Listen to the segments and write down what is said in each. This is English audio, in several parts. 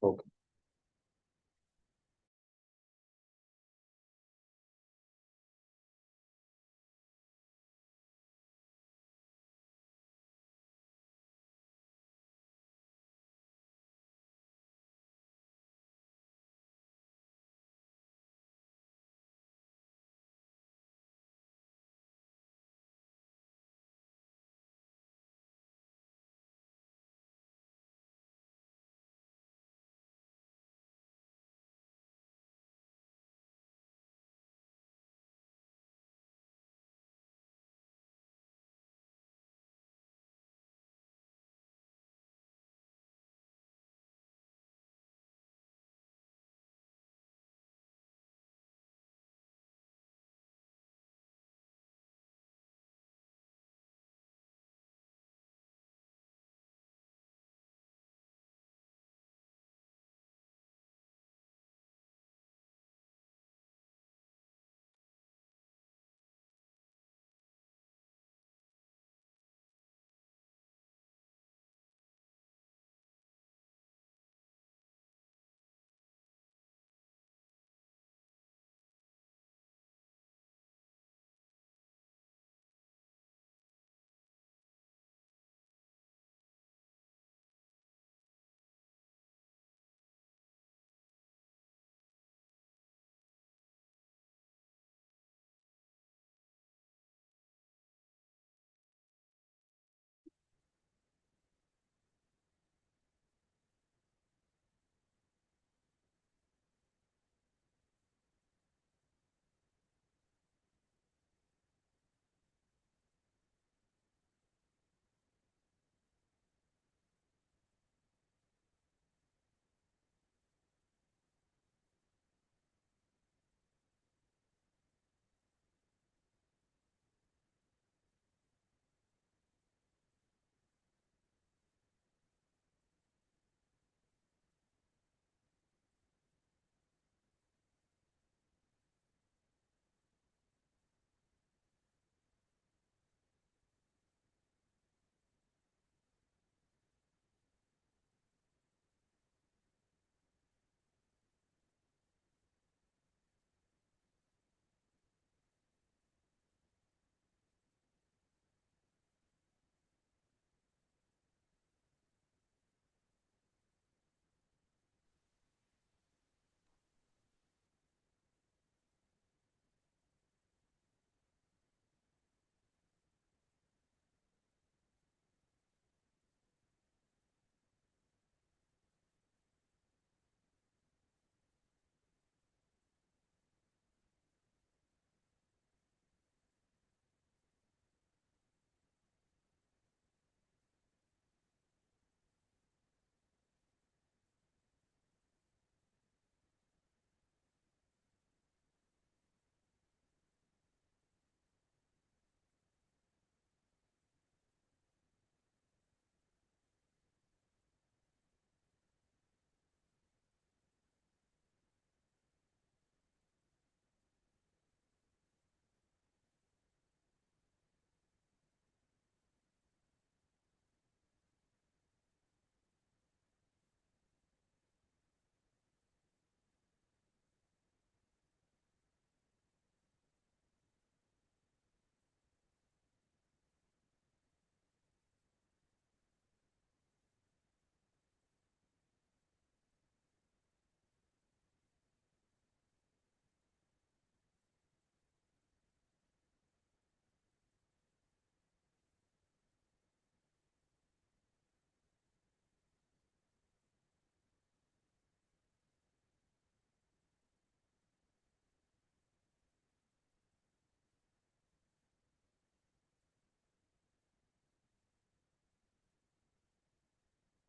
Okay.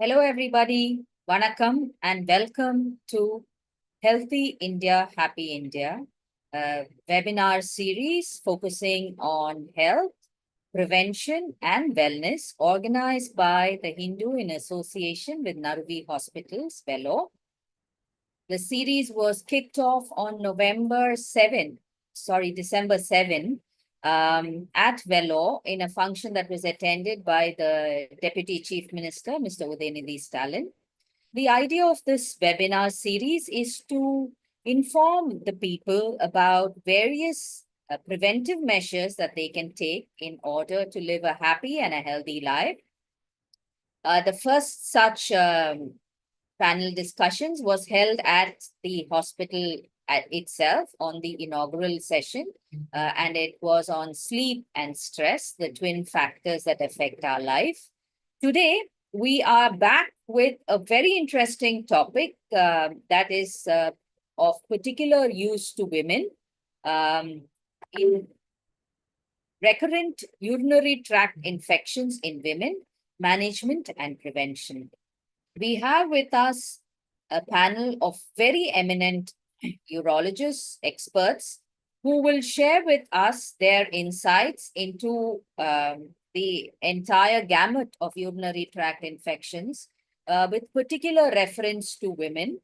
Hello, everybody. Vanakkam and welcome to Healthy India, Happy India, webinar series focusing on health, prevention, and wellness, organized by the Hindu in association with Naruvi Hospitals, Vellore. The series was kicked off on December 7, at Vellore in a function that was attended by the Deputy Chief Minister, Mr. Udayanidhi Stalin. The idea of this webinar series is to inform the people about various preventive measures that they can take in order to live a happy and a healthy life. The first such panel discussions was held at the hospital itself on the inaugural session, and it was on sleep and stress, the twin factors that affect our life. Today, we are back with a very interesting topic that is of particular use to women in recurrent urinary tract infections in women, management and prevention. We have with us a panel of very eminent urologists, experts, who will share with us their insights into the entire gamut of urinary tract infections with particular reference to women.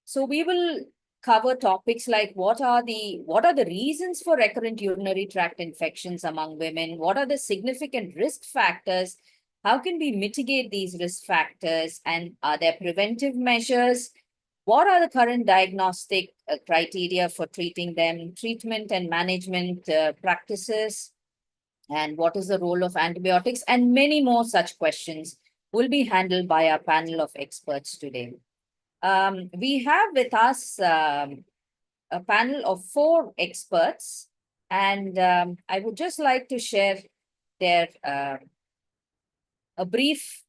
So we will cover topics like what are the reasons for recurrent urinary tract infections among women? What are the significant risk factors? How can we mitigate these risk factors? And are there preventive measures? What are the current diagnostic criteria for treating them, treatment and management practices? And what is the role of antibiotics? And many more such questions will be handled by our panel of experts today. We have with us a panel of 4 experts, and I would just like to share their a brief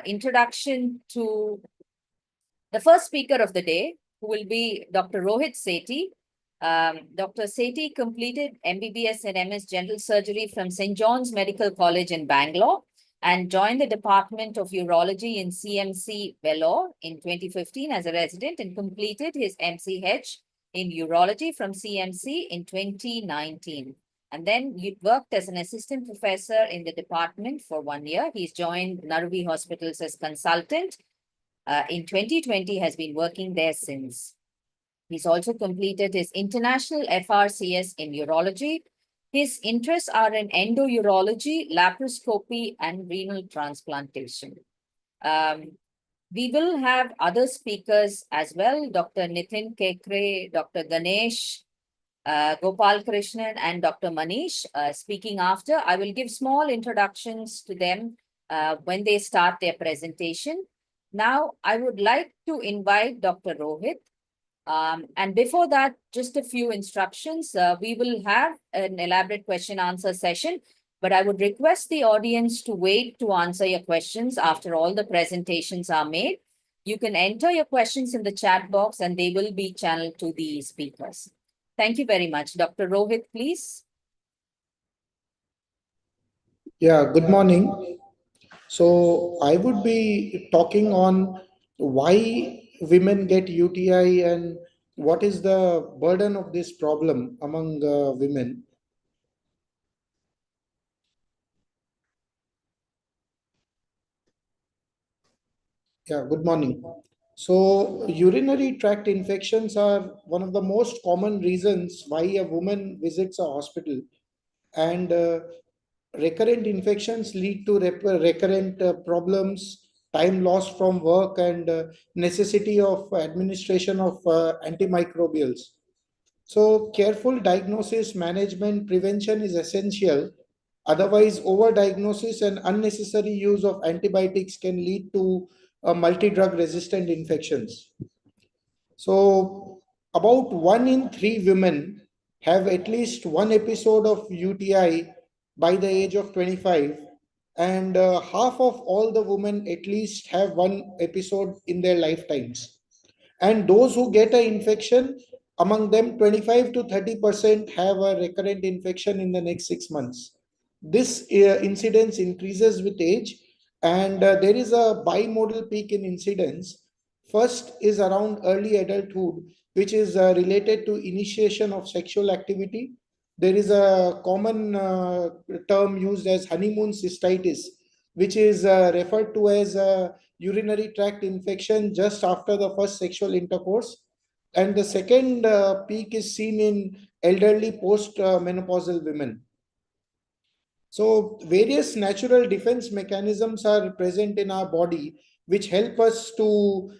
introduction to the first speaker of the day, who will be Dr. Rohit Sethi. Dr. Sethi completed MBBS and MS General Surgery from St. John's Medical College in Bangalore and joined the Department of Urology in CMC Vellore in 2015 as a resident and completed his MCH in Urology from CMC in 2019. And then he worked as an assistant professor in the department for 1 year. He's joined Naruvi Hospitals as consultant. In 2020, has been working there since. He's also completed his international FRCS in urology. His interests are in endourology, laparoscopy, and renal transplantation. We will have other speakers as well, Dr. Nitin Kekre, Dr. Ganesh, Gopal Krishnan, and Dr. Manish speaking after. I will give small introductions to them when they start their presentation. Now, I would like to invite Dr. Rohit. And before that, just a few instructions. We will have an elaborate question answer session, but I would request the audience to wait to answer your questions after all the presentations are made. You can enter your questions in the chat box and they will be channeled to the speakers. Thank you very much. Dr. Rohit, please. Yeah, good morning. So I would be talking on why women get UTI and what is the burden of this problem among women. Yeah, good morning. So urinary tract infections are one of the most common reasons why a woman visits a hospital, and recurrent infections lead to recurrent problems, time lost from work, and necessity of administration of antimicrobials. So careful diagnosis, management, prevention is essential. Otherwise, overdiagnosis and unnecessary use of antibiotics can lead to multi-drug resistant infections. So, about 1 in 3 women have at least one episode of UTI by the age of 25, and half of all the women at least have one episode in their lifetimes. And those who get an infection, among them 25 to 30% have a recurrent infection in the next 6 months. This incidence increases with age, and there is a bimodal peak in incidence. First is around early adulthood, which is related to initiation of sexual activity. There is a common term used as honeymoon cystitis, which is referred to as urinary tract infection just after the first sexual intercourse. And the second peak is seen in elderly post menopausal women. So various natural defense mechanisms are present in our body which help us to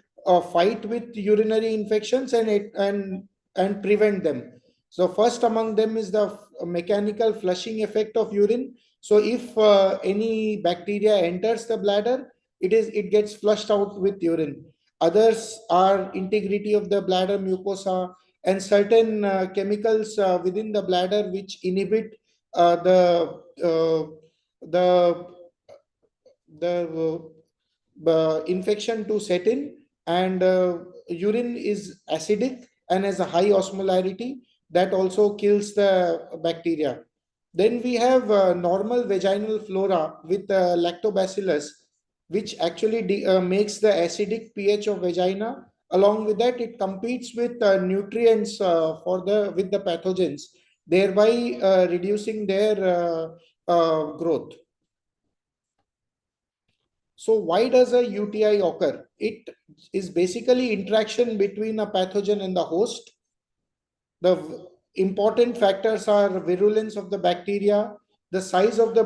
fight with urinary infections and prevent them. So first among them is the mechanical flushing effect of urine. So if any bacteria enters the bladder, it gets flushed out with urine. Others are integrity of the bladder mucosa and certain chemicals within the bladder which inhibit uh, the infection to set in, and urine is acidic and has a high osmolarity that also kills the bacteria. Then we have normal vaginal flora with lactobacillus, which actually makes the acidic pH of vagina. Along with that, it competes with nutrients for the with the pathogens, thereby reducing their growth. So why does a UTI occur? It is basically interaction between a pathogen and the host. The important factors are virulence of the bacteria, the size of the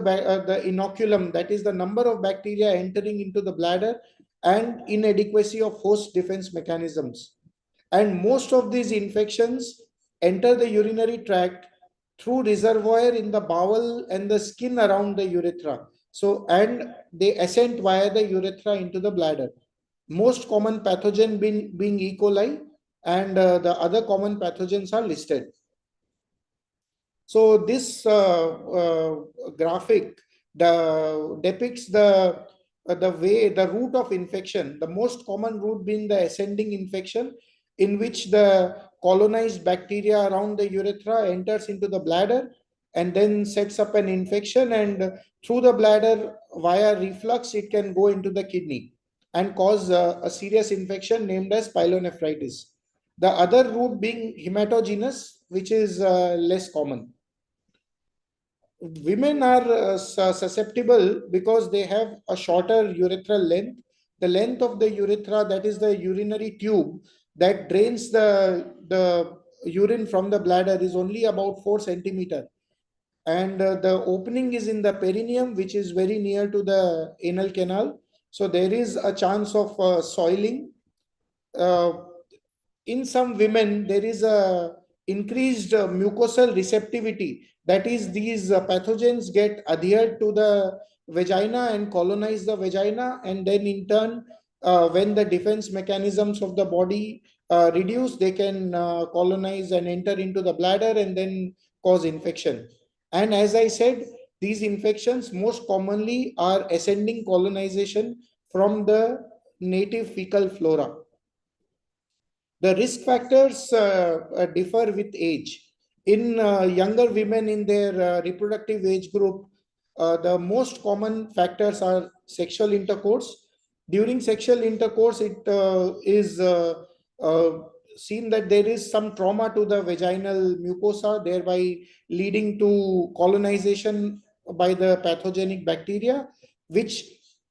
inoculum, that is the number of bacteria entering into the bladder, and inadequacy of host defense mechanisms. And most of these infections enter the urinary tract through reservoir in the bowel and the skin around the urethra. So, and they ascend via the urethra into the bladder. Most common pathogen being E. coli, and the other common pathogens are listed. So this graphic depicts the way the route of infection. The most common route being the ascending infection, in which the colonized bacteria around the urethra enters into the bladder and then sets up an infection, and through the bladder via reflux it can go into the kidney and cause a serious infection named as pyelonephritis. The other route being hematogenous, which is less common. Women are susceptible because they have a shorter urethral length. The length of the urethra, that is the urinary tube that drains the urine from the bladder, is only about 4 centimeter. And the opening is in the perineum, which is very near to the anal canal. So there is a chance of soiling. Uh, in some women there is a increased mucosal receptivity, that is these pathogens get adhered to the vagina and colonize the vagina, and then in turn when the defense mechanisms of the body reduce, they can colonize and enter into the bladder and then cause infection. And as I said, these infections most commonly are ascending colonization from the native fecal flora. The risk factors differ with age. In younger women in their reproductive age group, the most common factors are sexual intercourse. During sexual intercourse, it is uh, seen that there is some trauma to the vaginal mucosa, thereby leading to colonization by the pathogenic bacteria, which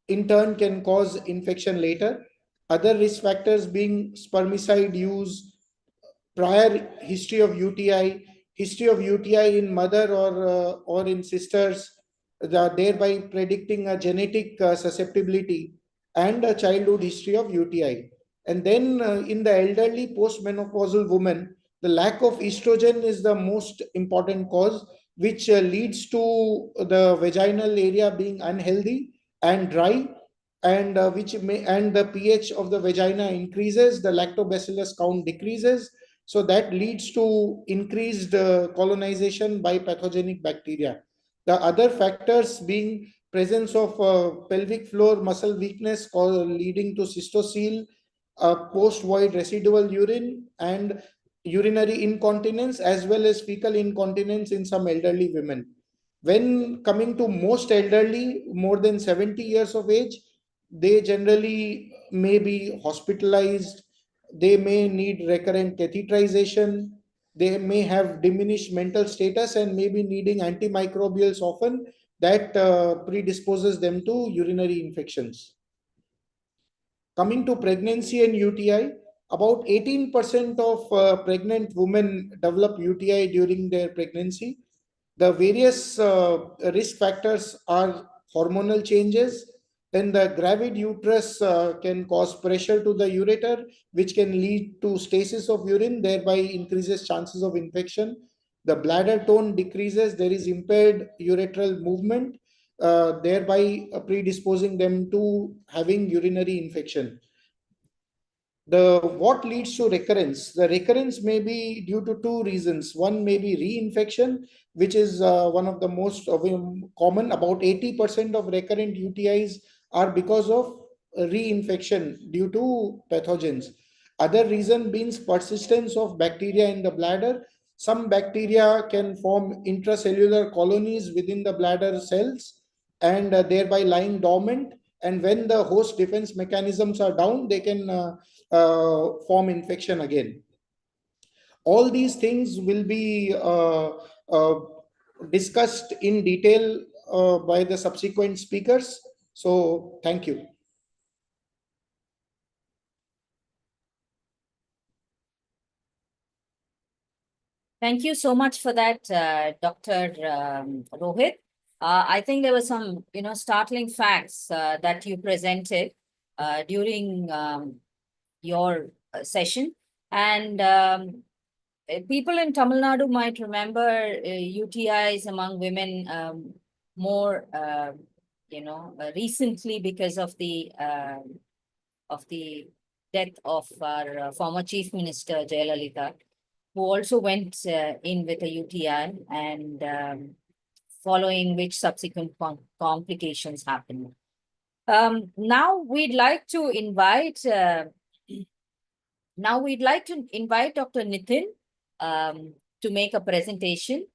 in turn can cause infection later. Other risk factors being spermicide use, prior history of UTI in mother or in sisters, thereby predicting a genetic susceptibility, and a childhood history of UTI. And then in the elderly postmenopausal woman, the lack of estrogen is the most important cause, which leads to the vaginal area being unhealthy and dry, and the pH of the vagina increases, the lactobacillus count decreases, so that leads to increased colonization by pathogenic bacteria. The other factors being presence of pelvic floor muscle weakness leading to cystocele, post-void residual urine, and urinary incontinence, as well as fecal incontinence in some elderly women. When coming to most elderly, more than 70 years of age, they generally may be hospitalized, they may need recurrent catheterization, they may have diminished mental status and may be needing antimicrobials often, that predisposes them to urinary infections. Coming to pregnancy and UTI, about 18% of pregnant women develop UTI during their pregnancy. The various risk factors are hormonal changes, Then the gravid uterus can cause pressure to the ureter, which can lead to stasis of urine, thereby increases chances of infection. The bladder tone decreases, there is impaired ureteral movement, thereby predisposing them to having urinary infection. The what leads to recurrence? The recurrence may be due to two reasons. One may be reinfection, which is one of the most common. About 80% of recurrent UTIs are because of reinfection due to pathogens. Other reason means persistence of bacteria in the bladder. Some bacteria can form intracellular colonies within the bladder cells and thereby lying dormant, and when the host defense mechanisms are down, they can form infection again. All these things will be discussed in detail by the subsequent speakers. So thank you. Thank you so much for that, Dr. Rohit. I think there were some, startling facts that you presented during your session. And people in Tamil Nadu might remember UTIs among women more, recently because of the death of our former Chief Minister Jayalalitha, who also went in with a UTI, and following which subsequent complications happened. Now we'd like to invite Dr. Nitin to make a presentation.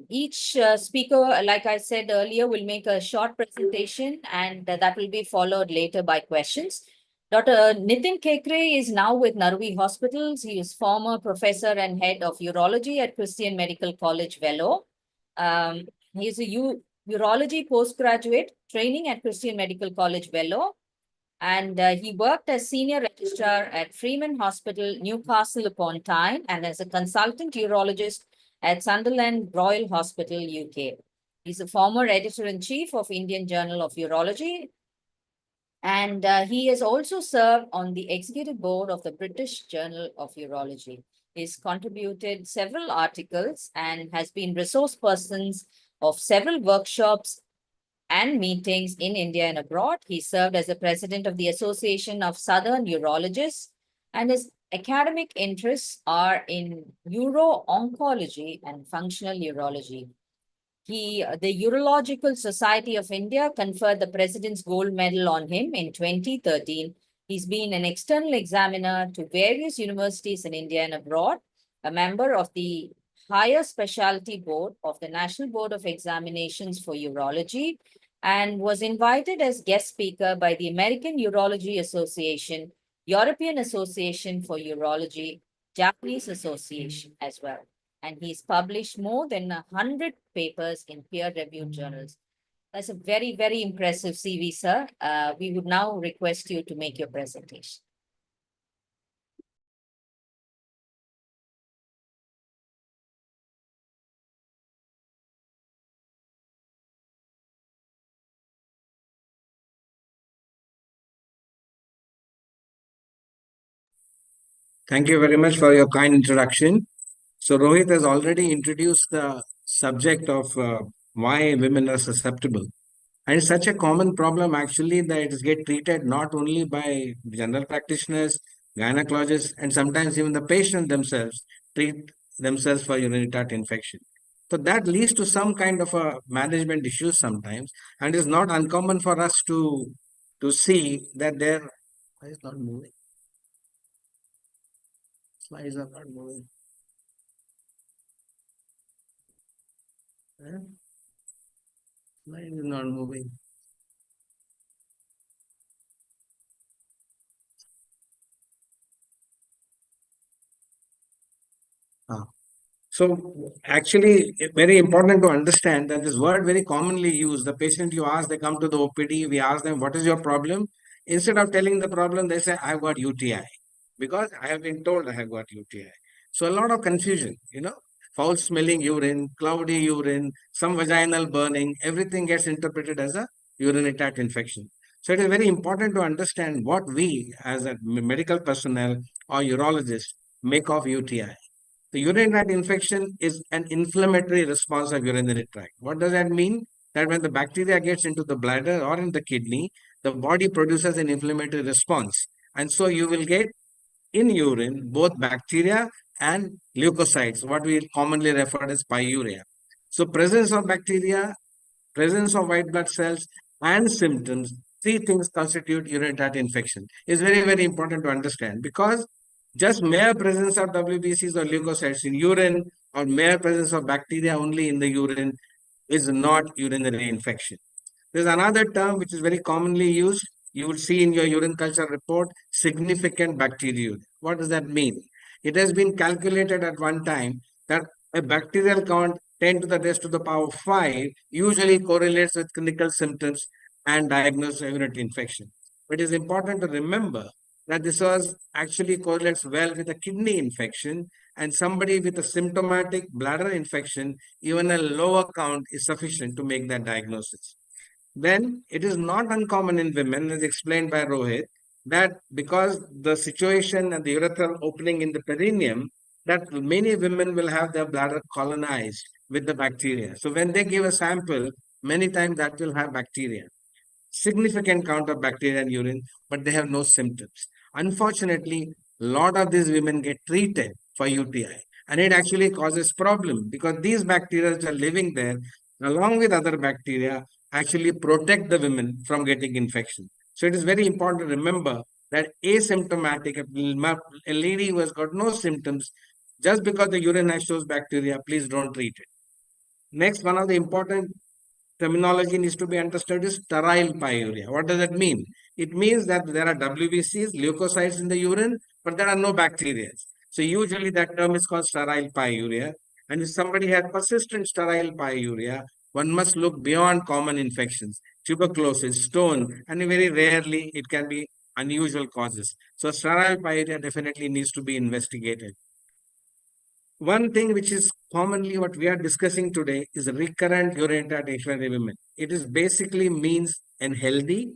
Each speaker, like I said earlier, will make a short presentation, and that will be followed later by questions. Dr. Nitin Kekre is now with Naruvi Hospitals. He is former professor and head of urology at Christian Medical College, Vellore. He is a urology postgraduate training at Christian Medical College, Vellore, and he worked as senior registrar at Freeman Hospital, Newcastle upon Tyne, and as a consultant urologist at Sunderland Royal Hospital, UK. He's a former editor-in-chief of Indian Journal of Urology, and he has also served on the executive board of the British Journal of Urology. He's contributed several articles and has been resource persons of several workshops and meetings in India and abroad. He served as the president of the Association of Southern Urologists, and his academic interests are in uro-oncology and functional urology. The Urological Society of India conferred the President's Gold Medal on him in 2013. He's been an external examiner to various universities in India and abroad, a member of the Higher Specialty Board of the National Board of Examinations for Urology, and was invited as guest speaker by the American Urology Association, European Association for Urology, Japanese Association as well. And he's published more than 100 papers in peer-reviewed journals. That's a very, very impressive CV, sir. We would now request you to make your presentation. Thank you very much for your kind introduction. So Rohit has already introduced the subject of why women are susceptible. And it's such a common problem actually that it gets treated not only by general practitioners, gynecologists, and sometimes even the patient themselves treat themselves for urinary tract infection. So that leads to some kind of a management issues sometimes, and it's not uncommon for us to see that there. Why is not moving? Slides are not moving. Eh? Slide is not moving. Ah. So actually, very important to understand that this word very commonly used. The patient you ask, they come to the OPD, we ask them, what is your problem? Instead of telling the problem, they say, I've got UTI because I have been told I have got UTI. So a lot of confusion, foul smelling urine, cloudy urine, some vaginal burning, everything gets interpreted as a urinary tract infection. So it is very important to understand what we as a medical personnel or urologists make of UTI. The urinary tract infection is an inflammatory response of urinary tract. What does that mean? That when the bacteria gets into the bladder or in the kidney, the body produces an inflammatory response. And so you will get in urine both bacteria and leukocytes, what we commonly refer as pyuria. So presence of bacteria, presence of white blood cells, and symptoms, three things constitute urinary tract infection. Is very, very important to understand because just mere presence of WBCs or leukocytes in urine or mere presence of bacteria only in the urine is not urinary infection. There's another term which is very commonly used. You will see in your urine culture report significant bacteriuria. What does that mean? It has been calculated at one time that a bacterial count 10 to the raised to the power 5 usually correlates with clinical symptoms and diagnosis of urinary infection. It is important to remember that this was actually correlates well with a kidney infection and somebody with a symptomatic bladder infection, even a lower count is sufficient to make that diagnosis. Then it is not uncommon in women, as explained by Rohit, that because the situation and the urethral opening in the perineum, that many women will have their bladder colonized with the bacteria. So when they give a sample, many times that will have bacteria, significant count of bacteria in urine, but they have no symptoms. Unfortunately, a lot of these women get treated for UTI, and it actually causes problem because these bacteria which are living there, along with other bacteria, actually protect the women from getting infection. So it is very important to remember that asymptomatic, a lady who has got no symptoms, just because the urine has shows bacteria, please don't treat it. Next, one of the important terminology needs to be understood is sterile pyuria. What does that mean? It means that there are WBCs, leukocytes in the urine, but there are no bacteria. So usually that term is called sterile pyuria. And if somebody has persistent sterile pyuria, one must look beyond common infections, tuberculosis, stone, and very rarely it can be unusual causes. So sterile pyuria definitely needs to be investigated. One thing which is commonly what we are discussing today is recurrent urinary tract infection in women. It is basically means in healthy,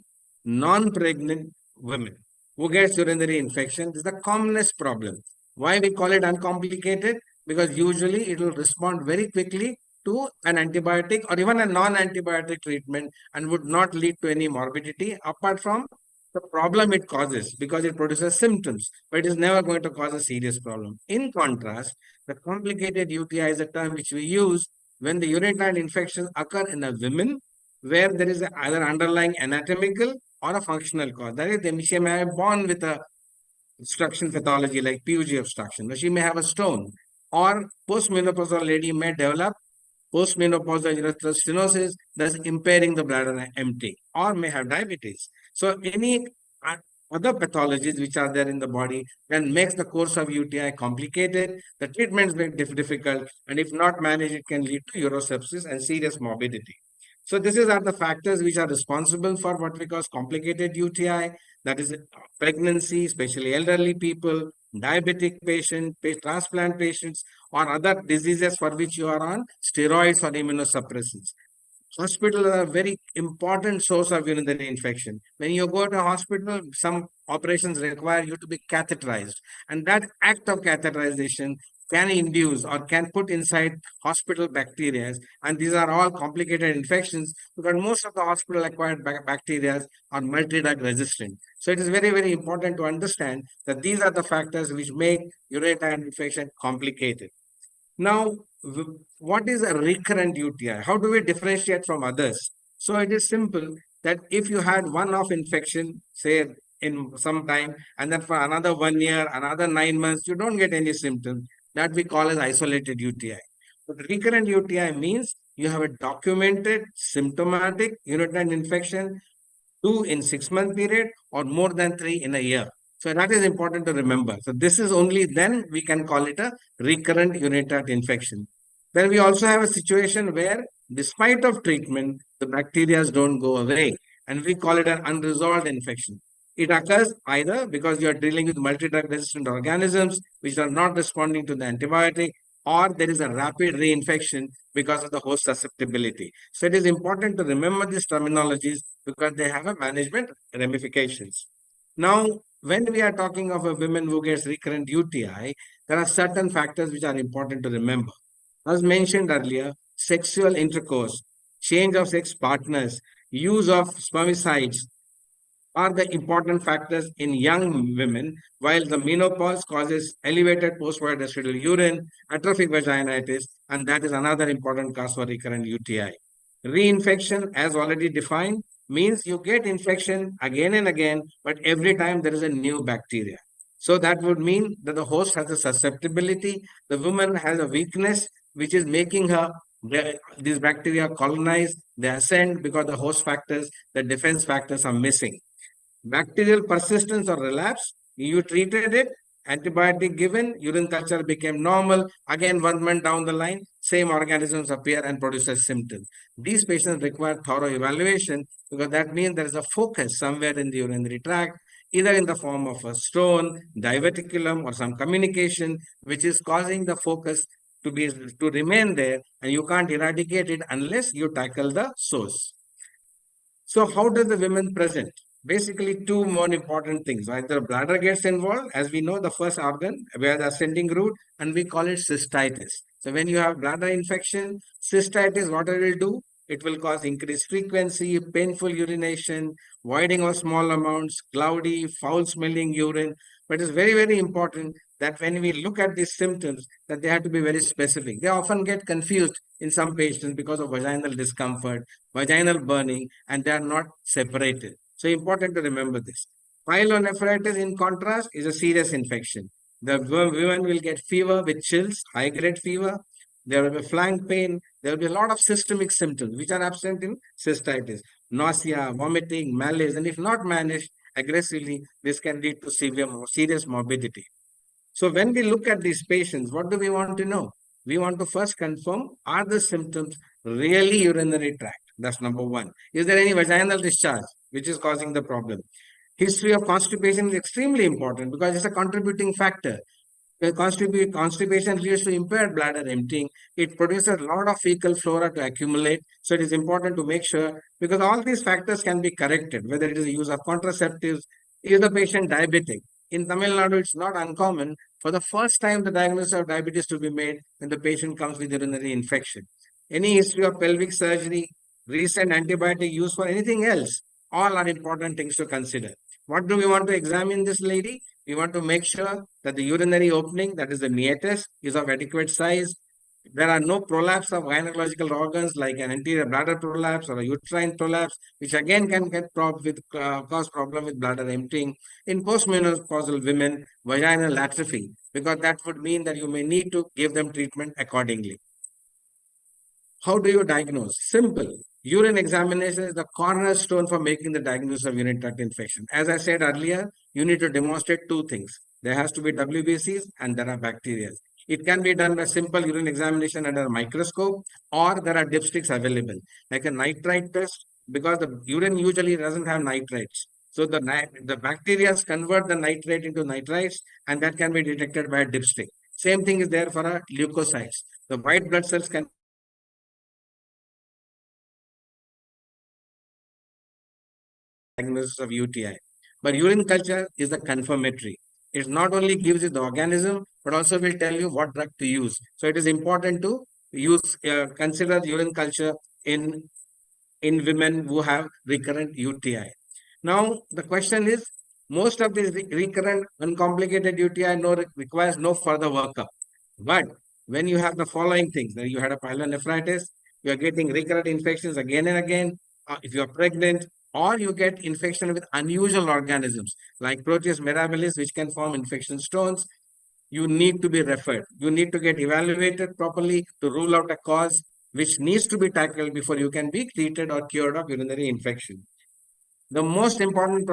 non-pregnant women who gets urinary infection. This is the commonest problem. Why we call it uncomplicated? Because usually it will respond very quickly to an antibiotic or even a non-antibiotic treatment and would not lead to any morbidity apart from the problem it causes because it produces symptoms, but it is never going to cause a serious problem. In contrast, the complicated UTI is a term which we use when the urinary tract infections occur in a woman where there is either underlying anatomical or a functional cause. That is, she may have born with a obstruction pathology like PUG obstruction, or she may have a stone, or postmenopausal lady may develop postmenopausal urethral stenosis, thus impairing the bladder emptying, or may have diabetes. So any uh, other pathologies which are there in the body can makes the course of UTI complicated. The treatments may be difficult, and if not managed, it can lead to urosepsis and serious morbidity. So these are the factors which are responsible for what we call complicated UTI. That is pregnancy, especially elderly people, diabetic patient, transplant patients, or other diseases for which you are on steroids or immunosuppressants. Hospitals are a very important source of urinary infection. When you go to a hospital, some operations require you to be catheterized. And that act of catheterization can induce or can put inside hospital bacteria. And these are all complicated infections because most of the hospital acquired bacteria are multi-drug resistant. So it is very, very important to understand that these are the factors which make urinary infection complicated. Now, what is a recurrent UTI? How do we differentiate from others? So it is simple that if you had one-off infection, say in some time, and then for another 1 year, another 9 months, you don't get any symptoms, that we call as isolated UTI. But recurrent UTI means you have a documented symptomatic urinary infection, 2 in 6 month period or more than 3 in a year. So that is important to remember. So this is only then we can call it a recurrent urinary tract infection. Then we also have a situation where despite of treatment, the bacteria don't go away and we call it an unresolved infection. It occurs either because you are dealing with multi-drug resistant organisms which are not responding to the antibiotic or there is a rapid reinfection because of the host susceptibility. So it is important to remember these terminologies because they have a management ramifications. Now, when we are talking of a woman who gets recurrent UTI, there are certain factors which are important to remember. As mentioned earlier, sexual intercourse, change of sex partners, use of spermicides, are the important factors in young women, while the menopause causes elevated post-residual urine, atrophic vaginitis, and that is another important cause for recurrent UTI. Reinfection, as already defined, means you get infection again and again, but every time there is a new bacteria. So that would mean that the host has a susceptibility, the woman has a weakness, which is making her these bacteria colonize, they ascend because the host factors, the defense factors are missing. Bacterial persistence or relapse, you treated it, antibiotic given, urine culture became normal. Again, 1 month down the line, same organisms appear and produces symptoms. These patients require thorough evaluation because that means there is a focus somewhere in the urinary tract, either in the form of a stone, diverticulum, or some communication, which is causing the focus to remain there, and you can't eradicate it unless you tackle the source. So how does the women present? Basically, two more important things. Either bladder gets involved, as we know, the first organ where the ascending route, and we call it cystitis. So when you have bladder infection, cystitis, what it will do? It will cause increased frequency, painful urination, voiding of small amounts, cloudy, foul-smelling urine. But it's very, very important that when we look at these symptoms, that they have to be very specific. They often get confused in some patients because of vaginal discomfort, vaginal burning, and they are not separated. So important to remember this. Pyelonephritis, in contrast, is a serious infection. The women will get fever with chills, high-grade fever. There will be flank pain. There will be a lot of systemic symptoms which are absent in cystitis. Nausea, vomiting, malaise, and if not managed aggressively, this can lead to serious morbidity. So when we look at these patients, what do we want to know? We want to first confirm, are the symptoms really urinary tract? That's number one. Is there any vaginal discharge which is causing the problem? History of constipation is extremely important because it's a contributing factor. Constipation leads to impaired bladder emptying. It produces a lot of fecal flora to accumulate. So it is important to make sure, because all these factors can be corrected, whether it is the use of contraceptives. Is the patient diabetic? In Tamil Nadu, it's not uncommon for the first time the diagnosis of diabetes to be made when the patient comes with urinary infection. Any history of pelvic surgery, recent antibiotic use for anything else, all are important things to consider. What do we want to examine this lady? We want to make sure that the urinary opening, that is the meatus, is of adequate size. There are no prolapse of gynecological organs like an anterior bladder prolapse or a uterine prolapse, which again can cause problem with bladder emptying. In postmenopausal women, vaginal atrophy, because that would mean that you may need to give them treatment accordingly. How do you diagnose? Simple. Urine examination is the cornerstone for making the diagnosis of urinary tract infection. As I said earlier, you need to demonstrate two things. There has to be WBCs and there are bacteria. It can be done by simple urine examination under a microscope, or there are dipsticks available, like a nitrite test, because the urine usually doesn't have nitrates. So the bacteria convert the nitrate into nitrites, and that can be detected by a dipstick. Same thing is there for our leukocytes. The white blood cells can diagnosis of UTI. But urine culture is the confirmatory. It not only gives you the organism, but also will tell you what drug to use. So it is important to consider urine culture in women who have recurrent UTI. Now, the question is, most of these recurrent uncomplicated UTI requires no further workup. But when you have the following things, that you had a pyelonephritis, you are getting recurrent infections again and again, if you are pregnant, or you get infection with unusual organisms like Proteus mirabilis, which can form infection stones, you need to be referred. You need to get evaluated properly to rule out a cause which needs to be tackled before you can be treated or cured of urinary infection. The most important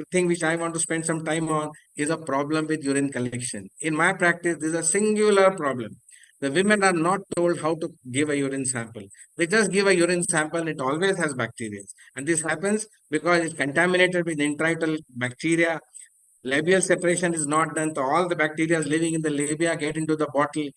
thing which I want to spend some time on is a problem with urine collection. In my practice, this is a singular problem. The women are not told how to give a urine sample. They just give a urine sample, it always has bacteria. And this happens because it's contaminated with intrathecal bacteria. Labial separation is not done, so all the bacteria living in the labia get into the bottle.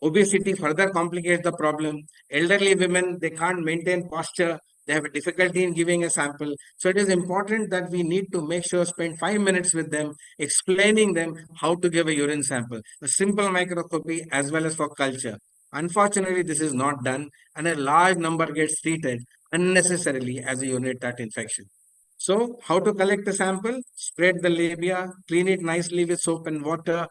Obesity further complicates the problem. Elderly women, they can't maintain posture. They have a difficulty in giving a sample. So it is important that we need to make sure spend 5 minutes with them, explaining them how to give a urine sample, a simple microscopy as well as for culture. Unfortunately, this is not done, and a large number gets treated unnecessarily as a urinary tract infection. So, how to collect the sample? Spread the labia, clean it nicely with soap and water,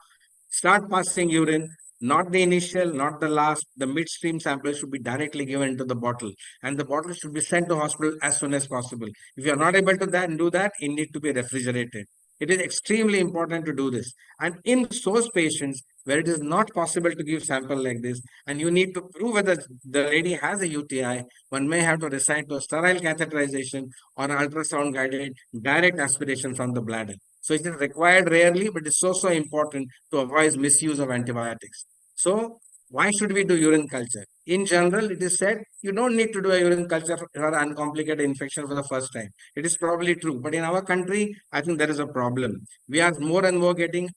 start passing urine, not the initial, not the last. The midstream sample should be directly given to the bottle, and the bottle should be sent to hospital as soon as possible. If you are not able to do that, it need to be refrigerated. It is extremely important to do this. And in those patients where it is not possible to give sample like this, and you need to prove whether the lady has a UTI, one may have to resort to sterile catheterization or ultrasound guided direct aspiration from the bladder. So it is required rarely, but it's so important to avoid misuse of antibiotics. So why should we do urine culture? In general, it is said you don't need to do a urine culture for uncomplicated infection for the first time. It is probably true, but in our country, I think there is a problem. We are more and more getting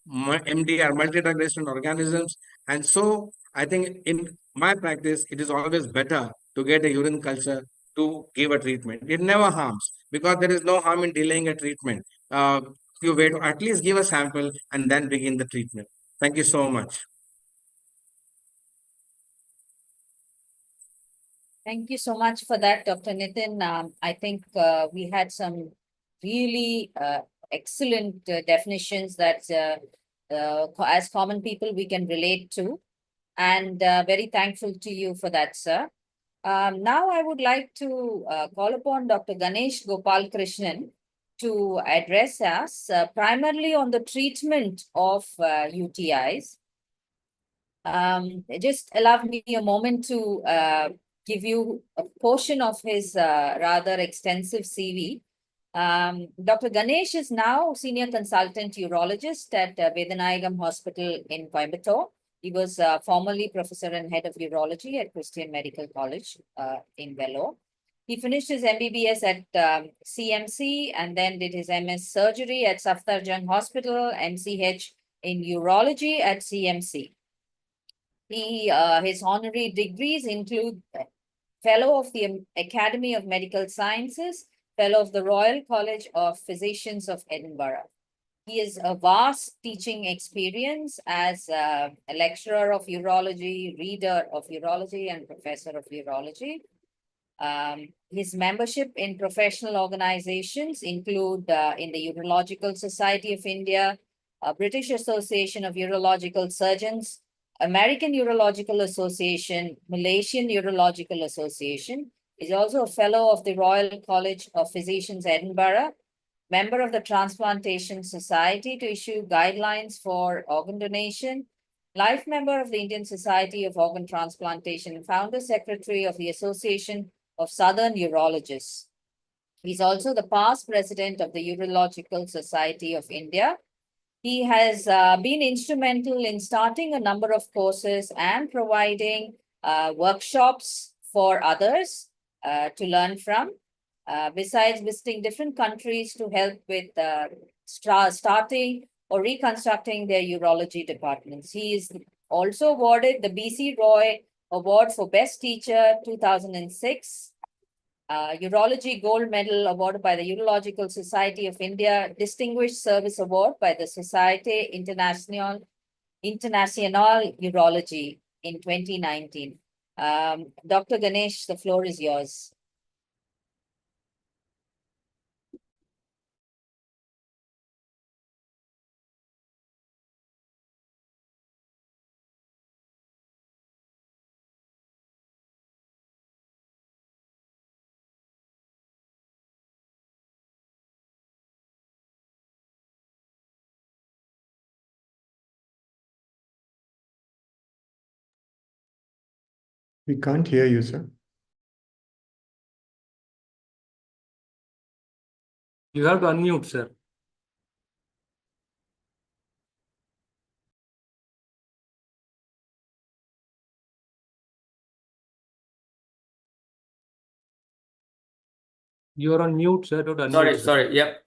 MDR, multi-drug resistant organisms, and so I think in my practice, it is always better to get a urine culture to give a treatment. It never harms because there is no harm in delaying a treatment. You wait, at least give a sample and then begin the treatment. Thank you so much. Thank you so much for that, Dr. Nitin. I think we had some really excellent definitions that as common people we can relate to, and very thankful to you for that, sir. Now I would like to call upon Dr. Ganesh Gopal Krishnan to address us primarily on the treatment of UTIs. Just allow me a moment to give you a portion of his rather extensive CV. Dr. Ganesh is now Senior Consultant Urologist at Vedanayagam Hospital in Coimbatore. He was formerly Professor and Head of Urology at Christian Medical College in Vellore. He finished his MBBS at CMC and then did his MS Surgery at Safdarjung Hospital, MCH in Urology at CMC. His honorary degrees include Fellow of the Academy of Medical Sciences, Fellow of the Royal College of Physicians of Edinburgh. He has a vast teaching experience as a lecturer of urology, reader of urology, and professor of urology. His membership in professional organizations include in the Urological Society of India, British Association of Urological Surgeons, American Urological Association, Malaysian Urological Association. Is also a fellow of the Royal College of Physicians, Edinburgh, member of the Transplantation Society to issue guidelines for organ donation, life member of the Indian Society of Organ Transplantation, and founder secretary of the Association of Southern Urologists. He's also the past president of the Urological Society of India. He has been instrumental in starting a number of courses and providing workshops for others to learn from, besides visiting different countries to help with starting or reconstructing their urology departments. He is also awarded the BC Roy Award for Best Teacher 2006, Urology Gold Medal awarded by the Urological Society of India, Distinguished Service Award by the Société Internationale Urology in 2019. Dr. Ganesh, the floor is yours. We can't hear you, sir. You have to unmute, sir. You are on mute, sir. Don't unmute. Sorry. Yep.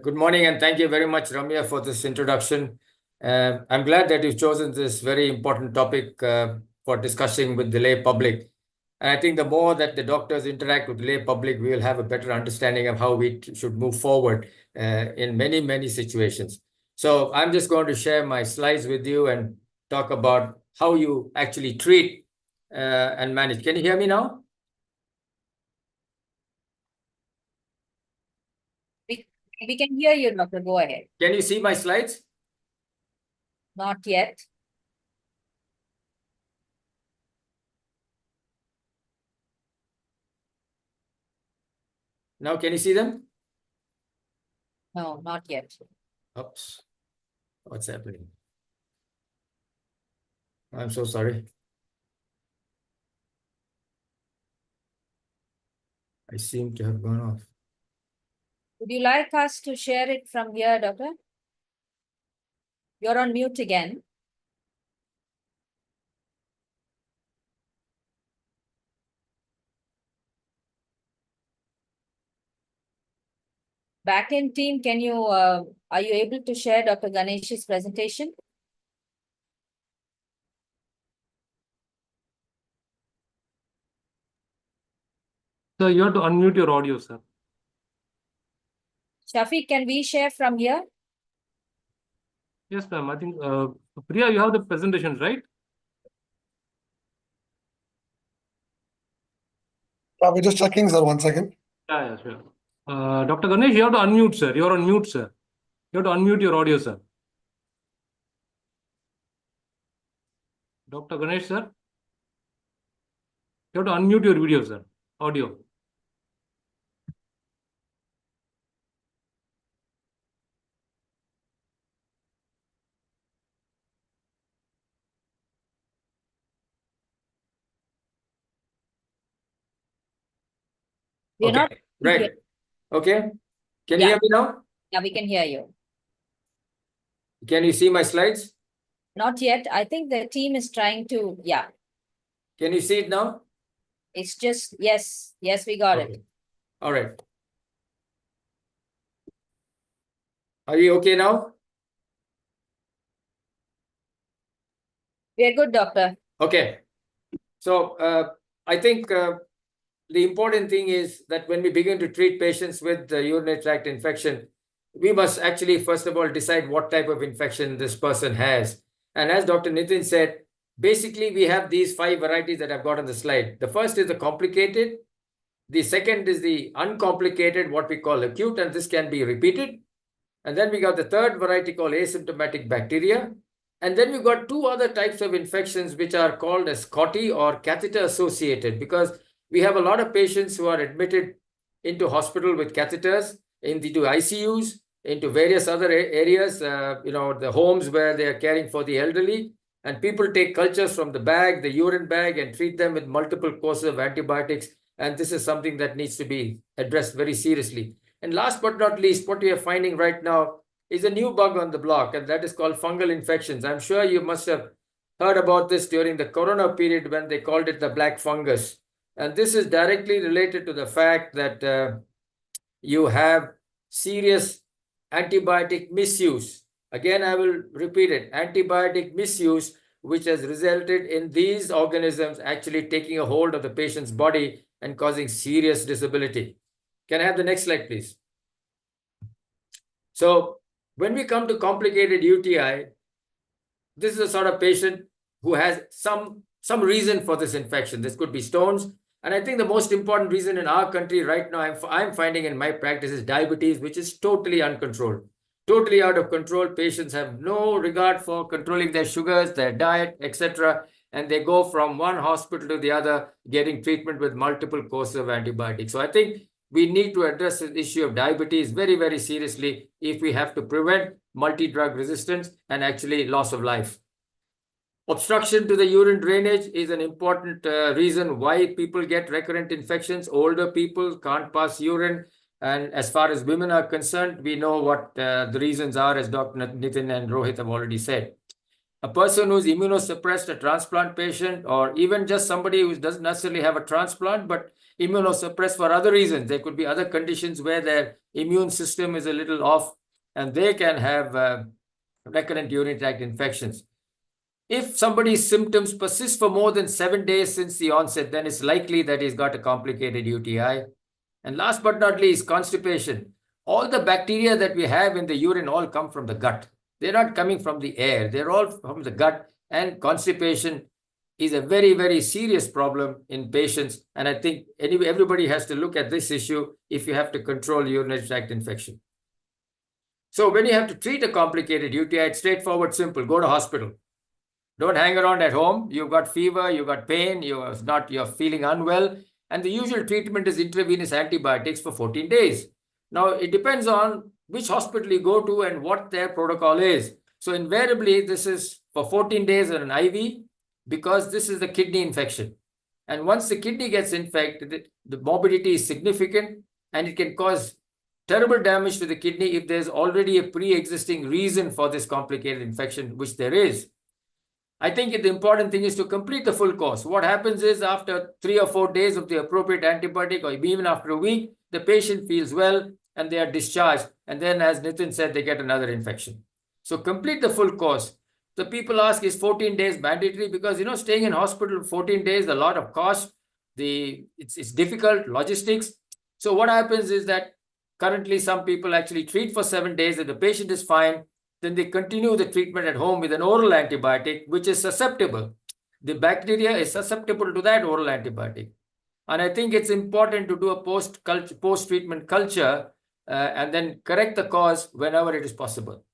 Good morning, and thank you very much, Ramya, for this introduction. I'm glad that you've chosen this very important topic for discussing with the lay public. And I think the more that the doctors interact with lay public, we will have a better understanding of how we should move forward in many, many situations. So I'm just going to share my slides with you and talk about how you actually treat and manage. Can you hear me now? We can hear you, doctor. Go ahead. Can you see my slides? Not yet. Now, can you see them? No, not yet. Oops. What's happening? I'm so sorry. I seem to have gone off. Would you like us to share it from here, doctor? You're on mute again. Backend team, can you, are you able to share Dr. Ganesh's presentation? Sir, you have to unmute your audio, sir. Shafiq, can we share from here? Yes, ma'am. I think, Priya, you have the presentation, right? We're just checking, sir. 1 second. Yeah, sure. Dr. Ganesh, you have to unmute, sir. You're on mute, sir. You have to unmute your audio, sir. Dr. Ganesh, sir. You have to unmute your video, sir. Audio. We're Okay, not. right. Okay. Can you Yeah. hear me now? Yeah, we can hear you. Can you see my slides? Not yet. I think the team is trying to, yeah. Can you see it now? It's just, yes, we got it. Okay. All right. Are you okay now? We're good, doctor. Okay. So I think the important thing is that when we begin to treat patients with urinary tract infection, we must actually, first of all, decide what type of infection this person has. And as Dr. Nitin said, basically, we have these 5 varieties that I've got on the slide. The first is the complicated. The second is the uncomplicated, what we call acute, and this can be repeated. And then we got the third variety called asymptomatic bacteria. And then we've got 2 other types of infections which are called as COTI or catheter associated, because we have a lot of patients who are admitted into hospital with catheters, into ICUs, into various other areas, the homes where they are caring for the elderly. And people take cultures from the bag, the urine bag, and treat them with multiple courses of antibiotics. And this is something that needs to be addressed very seriously. And last but not least, what we are finding right now is a new bug on the block, and that is called fungal infections. I'm sure you must have heard about this during the corona period when they called it the black fungus. And this is directly related to the fact that you have serious antibiotic misuse. Again, I will repeat it, antibiotic misuse, which has resulted in these organisms actually taking a hold of the patient's body and causing serious disability. Can I have the next slide, please? So when we come to complicated UTI, this is a sort of patient who has some reason for this infection. This could be stones. And I think the most important reason in our country right now, I'm finding in my practice, is diabetes, which is totally uncontrolled, totally out of control. Patients have no regard for controlling their sugars, their diet, etc. And they go from one hospital to the other, getting treatment with multiple courses of antibiotics. So I think we need to address the issue of diabetes very, very seriously if we have to prevent multi-drug resistance and actually loss of life. Obstruction to the urine drainage is an important reason why people get recurrent infections. Older people can't pass urine. And as far as women are concerned, we know what the reasons are, as Dr. Nitin and Rohit have already said. A person who's immunosuppressed, a transplant patient, or even just somebody who doesn't necessarily have a transplant, but immunosuppressed for other reasons. There could be other conditions where their immune system is a little off, and they can have recurrent urinary tract infections. If somebody's symptoms persist for more than 7 days since the onset, then it's likely that he's got a complicated UTI. And last but not least, constipation. All the bacteria that we have in the urine all come from the gut. They're not coming from the air. They're all from the gut. And constipation is a very, very serious problem in patients. And I think anyway, everybody has to look at this issue if you have to control urinary tract infection. So when you have to treat a complicated UTI, it's straightforward, simple. Go to hospital. Don't hang around at home. You've got fever, you've got pain, you're feeling unwell. And the usual treatment is intravenous antibiotics for 14 days. Now, it depends on which hospital you go to and what their protocol is. So invariably, this is for 14 days on an IV because this is the kidney infection. And once the kidney gets infected, the morbidity is significant and it can cause terrible damage to the kidney if there's already a pre-existing reason for this complicated infection, which there is. I think the important thing is to complete the full course. What happens is after 3 or 4 days of the appropriate antibiotic, or even after a week, the patient feels well and they are discharged. And then, as Nitin said, they get another infection. So complete the full course. The people ask, is 14 days mandatory? Because, staying in hospital 14 days, a lot of cost. It's difficult, logistics. So what happens is that currently some people actually treat for 7 days and the patient is fine. Then they continue the treatment at home with an oral antibiotic, which is susceptible. The bacteria is susceptible to that oral antibiotic. And I think it's important to do a post-treatment culture and then correct the cause whenever it is possible.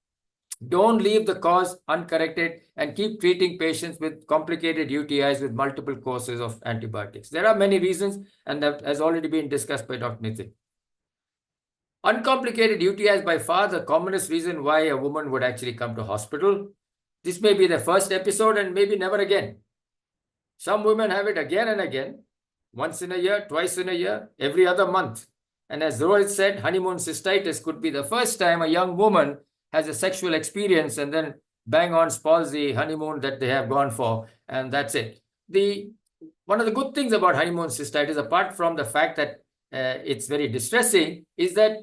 Don't leave the cause uncorrected and keep treating patients with complicated UTIs with multiple courses of antibiotics. There are many reasons, and that has already been discussed by Dr. Nitin. Uncomplicated UTI is by far the commonest reason why a woman would actually come to hospital. This may be the first episode and maybe never again. Some women have it again and again, once in a year, twice in a year, every other month. And as Rohit said, honeymoon cystitis could be the first time a young woman has a sexual experience and then bang on spoils the honeymoon that they have gone for, and that's it. One of the good things about honeymoon cystitis, apart from the fact that it's very distressing, is that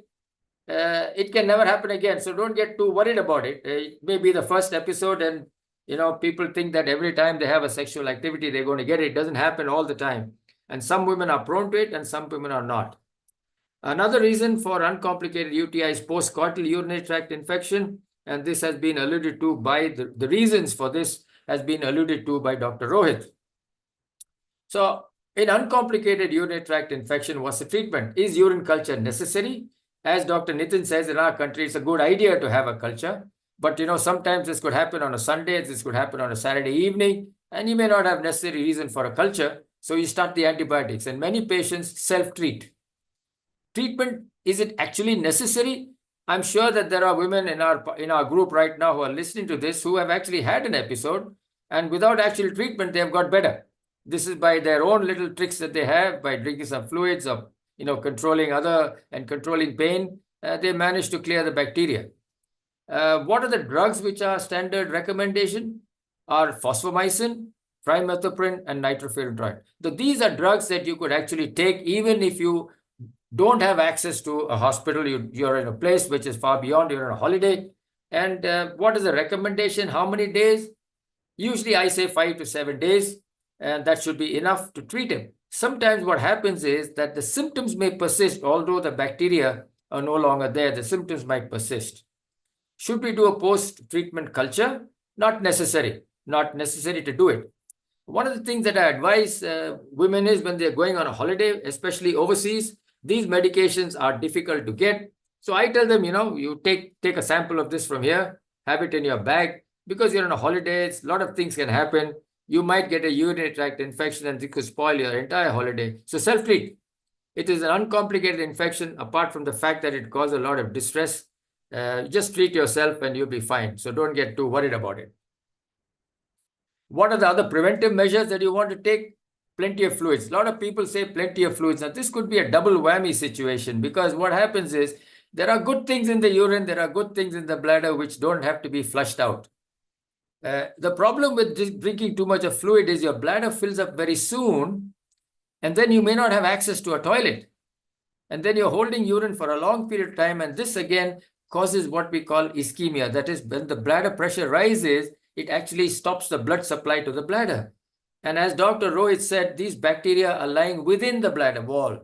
it can never happen again. So don't get too worried about it. It may be the first episode and people think that every time they have a sexual activity, they're going to get it. It doesn't happen all the time. And some women are prone to it and some women are not. Another reason for uncomplicated UTI is postcoital urinary tract infection. And this has been alluded to by the reasons for this has been alluded to by Dr. Rohit. So in uncomplicated urinary tract infection, what's the treatment? Is urine culture necessary? As Dr. Nitin says, in our country, it's a good idea to have a culture. But, sometimes this could happen on a Sunday, this could happen on a Saturday evening, and you may not have necessary reason for a culture. So you start the antibiotics, and many patients self-treat. Treatment, is it actually necessary? I'm sure that there are women in our group right now who are listening to this who have actually had an episode, and without actual treatment, they have got better. This is by their own little tricks that they have, by drinking some fluids or controlling pain, they manage to clear the bacteria. What are the drugs which are standard recommendation? Are fosfomycin, trimethoprim, and nitrofurantoin. So these are drugs that you could actually take even if you don't have access to a hospital. You're in a place which is far beyond, you're on a holiday. And what is the recommendation? How many days? Usually I say 5 to 7 days, and that should be enough to treat him. Sometimes what happens is that the symptoms may persist, although the bacteria are no longer there, the symptoms might persist. Should we do a post-treatment culture? Not necessary. Not necessary to do it. One of the things that I advise women is when they're going on a holiday, especially overseas, these medications are difficult to get. So I tell them, you take a sample of this from here, have it in your bag, because you're on a holiday, a lot of things can happen. You might get a urinary tract infection and it could spoil your entire holiday. So self-treat. It is an uncomplicated infection apart from the fact that it causes a lot of distress. Just treat yourself and you'll be fine. So don't get too worried about it. What are the other preventive measures that you want to take? Plenty of fluids. A lot of people say plenty of fluids. Now this could be a double whammy situation because what happens is there are good things in the urine, there are good things in the bladder which don't have to be flushed out. The problem with drinking too much of fluid is your bladder fills up very soon, and then you may not have access to a toilet. And then you're holding urine for a long period of time, and this again causes what we call ischemia. That is, when the bladder pressure rises, it actually stops the blood supply to the bladder. And as Dr. Rohit said, these bacteria are lying within the bladder wall.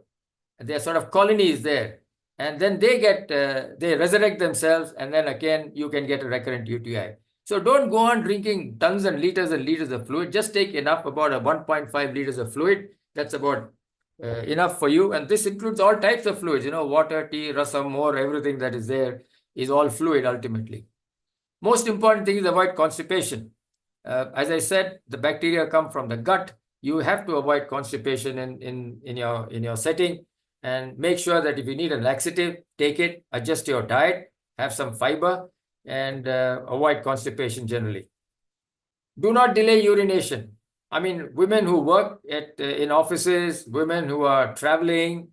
They are sort of colonies there. And then they resurrect themselves, and then again, you can get a recurrent UTI. So don't go on drinking tons and liters of fluid. Just take enough, about 1.5 liters of fluid. That's about enough for you. And this includes all types of fluids, water, tea, rasam, more, everything that is there is all fluid ultimately. Most important thing is avoid constipation. As I said, the bacteria come from the gut. You have to avoid constipation in your setting, and make sure that if you need a laxative, take it, adjust your diet, have some fiber, and avoid constipation generally. Do not delay urination. I mean, women who work in offices, women who are traveling,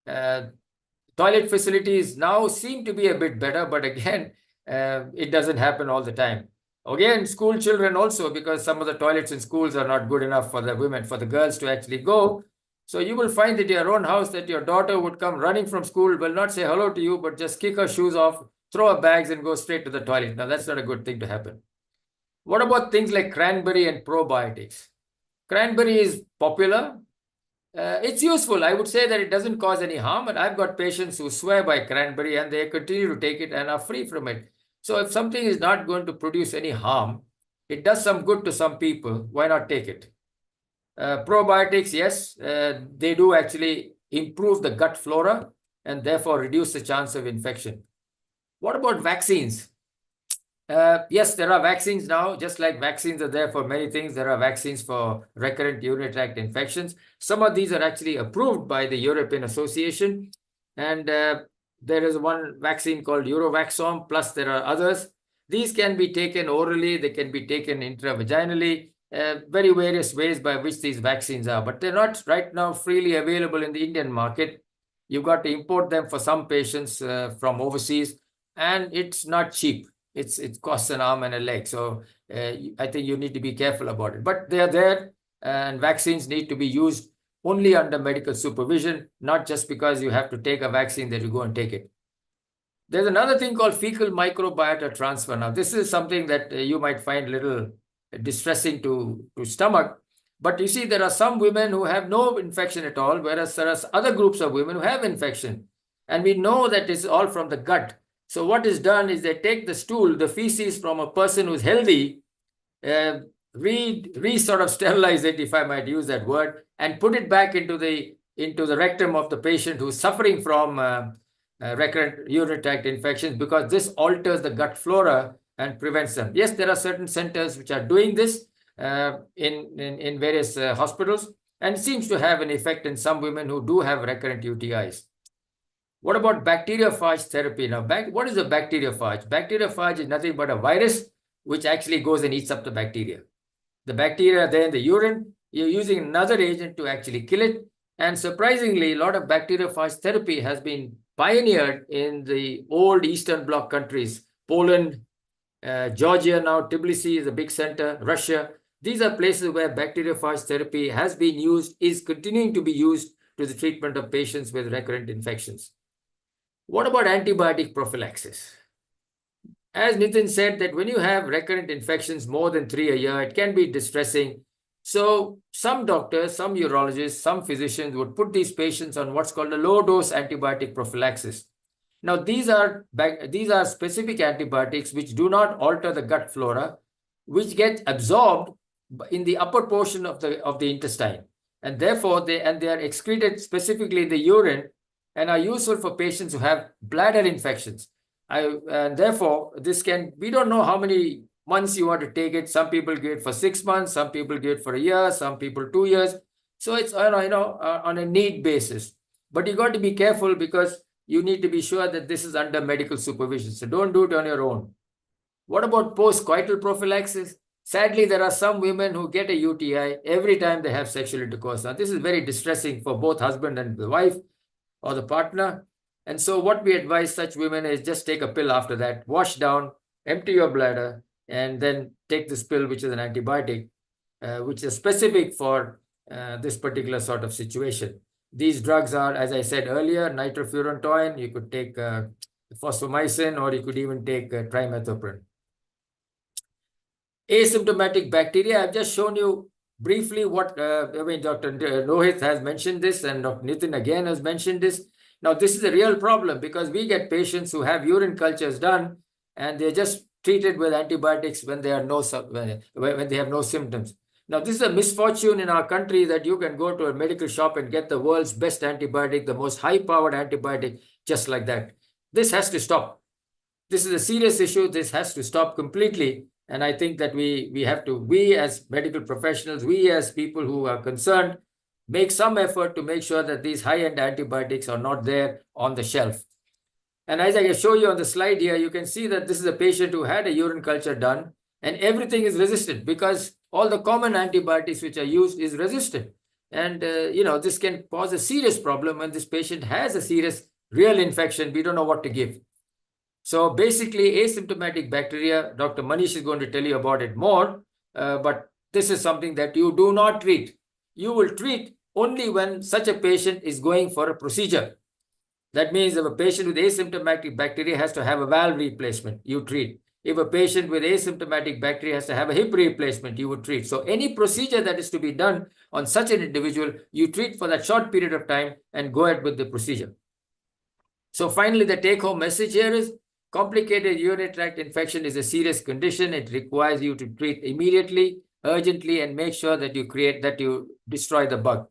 toilet facilities now seem to be a bit better, but again, it doesn't happen all the time. Again, school children also, because some of the toilets in schools are not good enough for the women, for the girls to actually go. So you will find at your own house that your daughter would come running from school, will not say hello to you, but just kick her shoes off, throw her bags, and go straight to the toilet. Now, that's not a good thing to happen. What about things like cranberry and probiotics? Cranberry is popular. It's useful. I would say that it doesn't cause any harm, and I've got patients who swear by cranberry and they continue to take it and are free from it. So if something is not going to produce any harm, it does some good to some people, why not take it? Probiotics, yes, they do actually improve the gut flora and therefore reduce the chance of infection. What about vaccines? Yes, there are vaccines now. Just like vaccines are there for many things, there are vaccines for recurrent urinary tract infections. Some of these are actually approved by the European Association. And there is one vaccine called Eurovaxom, plus there are others. These can be taken orally, they can be taken intravaginally, very various ways by which these vaccines are. But they're not right now freely available in the Indian market. You've got to import them for some patients from overseas, and it's not cheap. It costs an arm and a leg. So I think you need to be careful about it. But they are there, and vaccines need to be used only under medical supervision, not just because you have to take a vaccine that you go and take it. There's another thing called fecal microbiota transfer. Now, this is something that you might find a little distressing to stomach. But you see, there are some women who have no infection at all, whereas there are other groups of women who have infection. And we know that it's all from the gut. So what is done is they take the stool, the feces from a person who's healthy, sort of sterilize it, if I might use that word, and put it back into the rectum of the patient who's suffering from recurrent urinary tract infections, because this alters the gut flora and prevents them. Yes, there are certain centers which are doing this in various hospitals, and it seems to have an effect in some women who do have recurrent UTIs. What about bacteriophage therapy? Now, what is a bacteriophage? Bacteriophage is nothing but a virus which actually goes and eats up the bacteria. The bacteria are there in the urine. You're using another agent to actually kill it. And surprisingly, a lot of bacteriophage therapy has been pioneered in the old Eastern Bloc countries. Poland, Georgia now, Tbilisi is a big center, Russia. These are places where bacteriophage therapy has been used, is continuing to be used to the treatment of patients with recurrent infections. What about antibiotic prophylaxis? As Nitin said, that when you have recurrent infections more than 3 a year, it can be distressing. So some doctors, some urologists, some physicians would put these patients on what's called a low-dose antibiotic prophylaxis. Now, these are specific antibiotics which do not alter the gut flora, which get absorbed in the upper portion of the intestine, and therefore they are excreted specifically in the urine, and are useful for patients who have bladder infections. And therefore, we don't know how many months you want to take it. Some people give it for 6 months, some people give it for a year, some people 2 years. So it's on a need basis. But you got to be careful, because you need to be sure that this is under medical supervision. So don't do it on your own. What about post-coital prophylaxis? Sadly, there are some women who get a UTI every time they have sexual intercourse. Now, this is very distressing for both husband and the wife or the partner. And so what we advise such women is just take a pill after that, wash down, empty your bladder, and then take this pill, which is an antibiotic, which is specific for this particular sort of situation. These drugs are, as I said earlier, nitrofurantoin. You could take fosfomycin, or you could even take trimethoprim. Asymptomatic bacteria, I've just shown you briefly what, Dr. Rohit has mentioned this, and Dr. Nitin again has mentioned this. Now, this is a real problem because we get patients who have urine cultures done and they're just treated with antibiotics when they are when they have no symptoms. Now, this is a misfortune in our country that you can go to a medical shop and get the world's best antibiotic, the most high-powered antibiotic, just like that. This has to stop. This is a serious issue. This has to stop completely. And I think that we as medical professionals, we as people who are concerned, make some effort to make sure that these high-end antibiotics are not there on the shelf. And as I can show you on the slide here, you can see that this is a patient who had a urine culture done and everything is resistant because all the common antibiotics which are used is resistant. And, this can cause a serious problem when this patient has a serious real infection. We don't know what to give. So basically, asymptomatic bacteria, Dr. Manish is going to tell you about it more, but this is something that you do not treat. You will treat only when such a patient is going for a procedure. That means if a patient with asymptomatic bacteria has to have a valve replacement, you treat. If a patient with asymptomatic bacteria has to have a hip replacement, you would treat. So any procedure that is to be done on such an individual, you treat for that short period of time and go ahead with the procedure. So finally, the take-home message here is complicated urinary tract infection is a serious condition. It requires you to treat immediately, urgently, and make sure that you destroy the bug.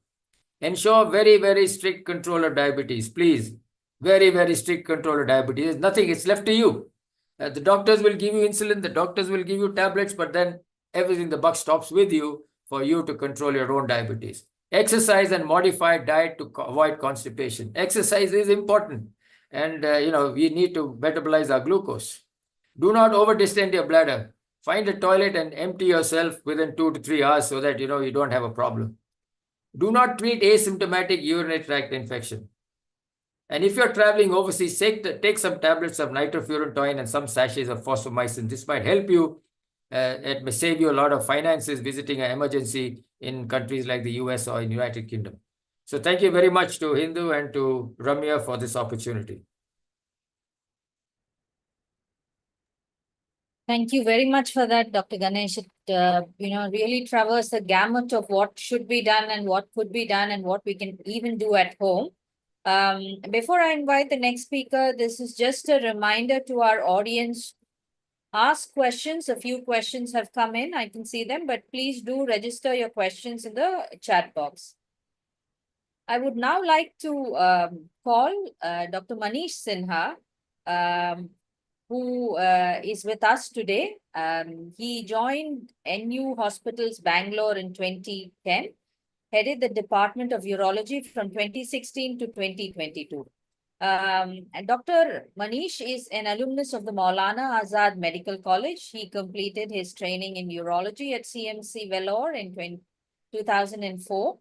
Ensure very, very strict control of diabetes, please. Very, very strict control of diabetes. There's nothing, it's left to you. The doctors will give you insulin, the doctors will give you tablets, but then everything, the buck stops with you for you to control your own diabetes. Exercise and modify diet to avoid constipation. Exercise is important. And, we need to metabolize our glucose. Do not over-distend your bladder. Find a toilet and empty yourself within 2 to 3 hours so that, you don't have a problem. Do not treat asymptomatic urinary tract infection. And if you're traveling overseas, take some tablets of nitrofurantoin and some sachets of fosfomycin. This might help you. It may save you a lot of finances visiting an emergency in countries like the US or in United Kingdom. So thank you very much to Hindu and to Ramya for this opportunity. Thank you very much for that, Dr. Ganesh. It, really traversed the gamut of what should be done and what could be done and what we can even do at home. Before I invite the next speaker, this is just a reminder to our audience. Ask questions. A few questions have come in. I can see them, but please do register your questions in the chat box. I would now like to call Dr. Manish Sinha, who is with us today. He joined NU Hospitals Bangalore in 2010, headed the Department of Urology from 2016 to 2022. And Dr. Manish is an alumnus of the Maulana Azad Medical College. He completed his training in urology at CMC Vellore in 2004.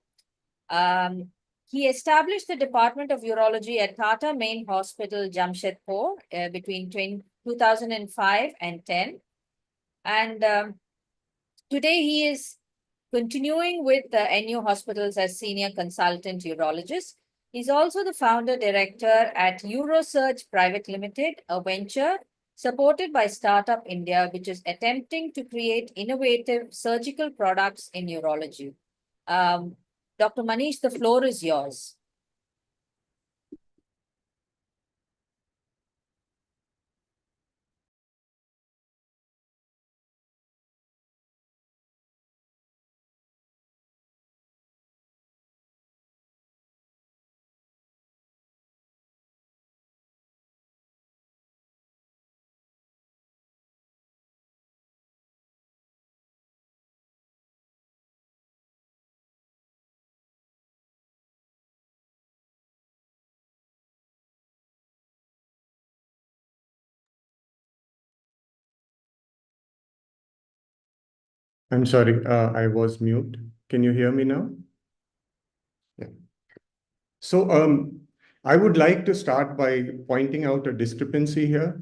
He established the Department of Urology at Tata Main Hospital, Jamshedpur, between 2005 and 10. And today he is continuing with the NU Hospitals as Senior Consultant Urologist. He's also the founder director at Eurosurge Private Limited, a venture supported by Startup India, which is attempting to create innovative surgical products in urology. Dr. Manish, the floor is yours. I'm sorry, I was mute. Can you hear me now? Yeah. So I would like to start by pointing out a discrepancy here.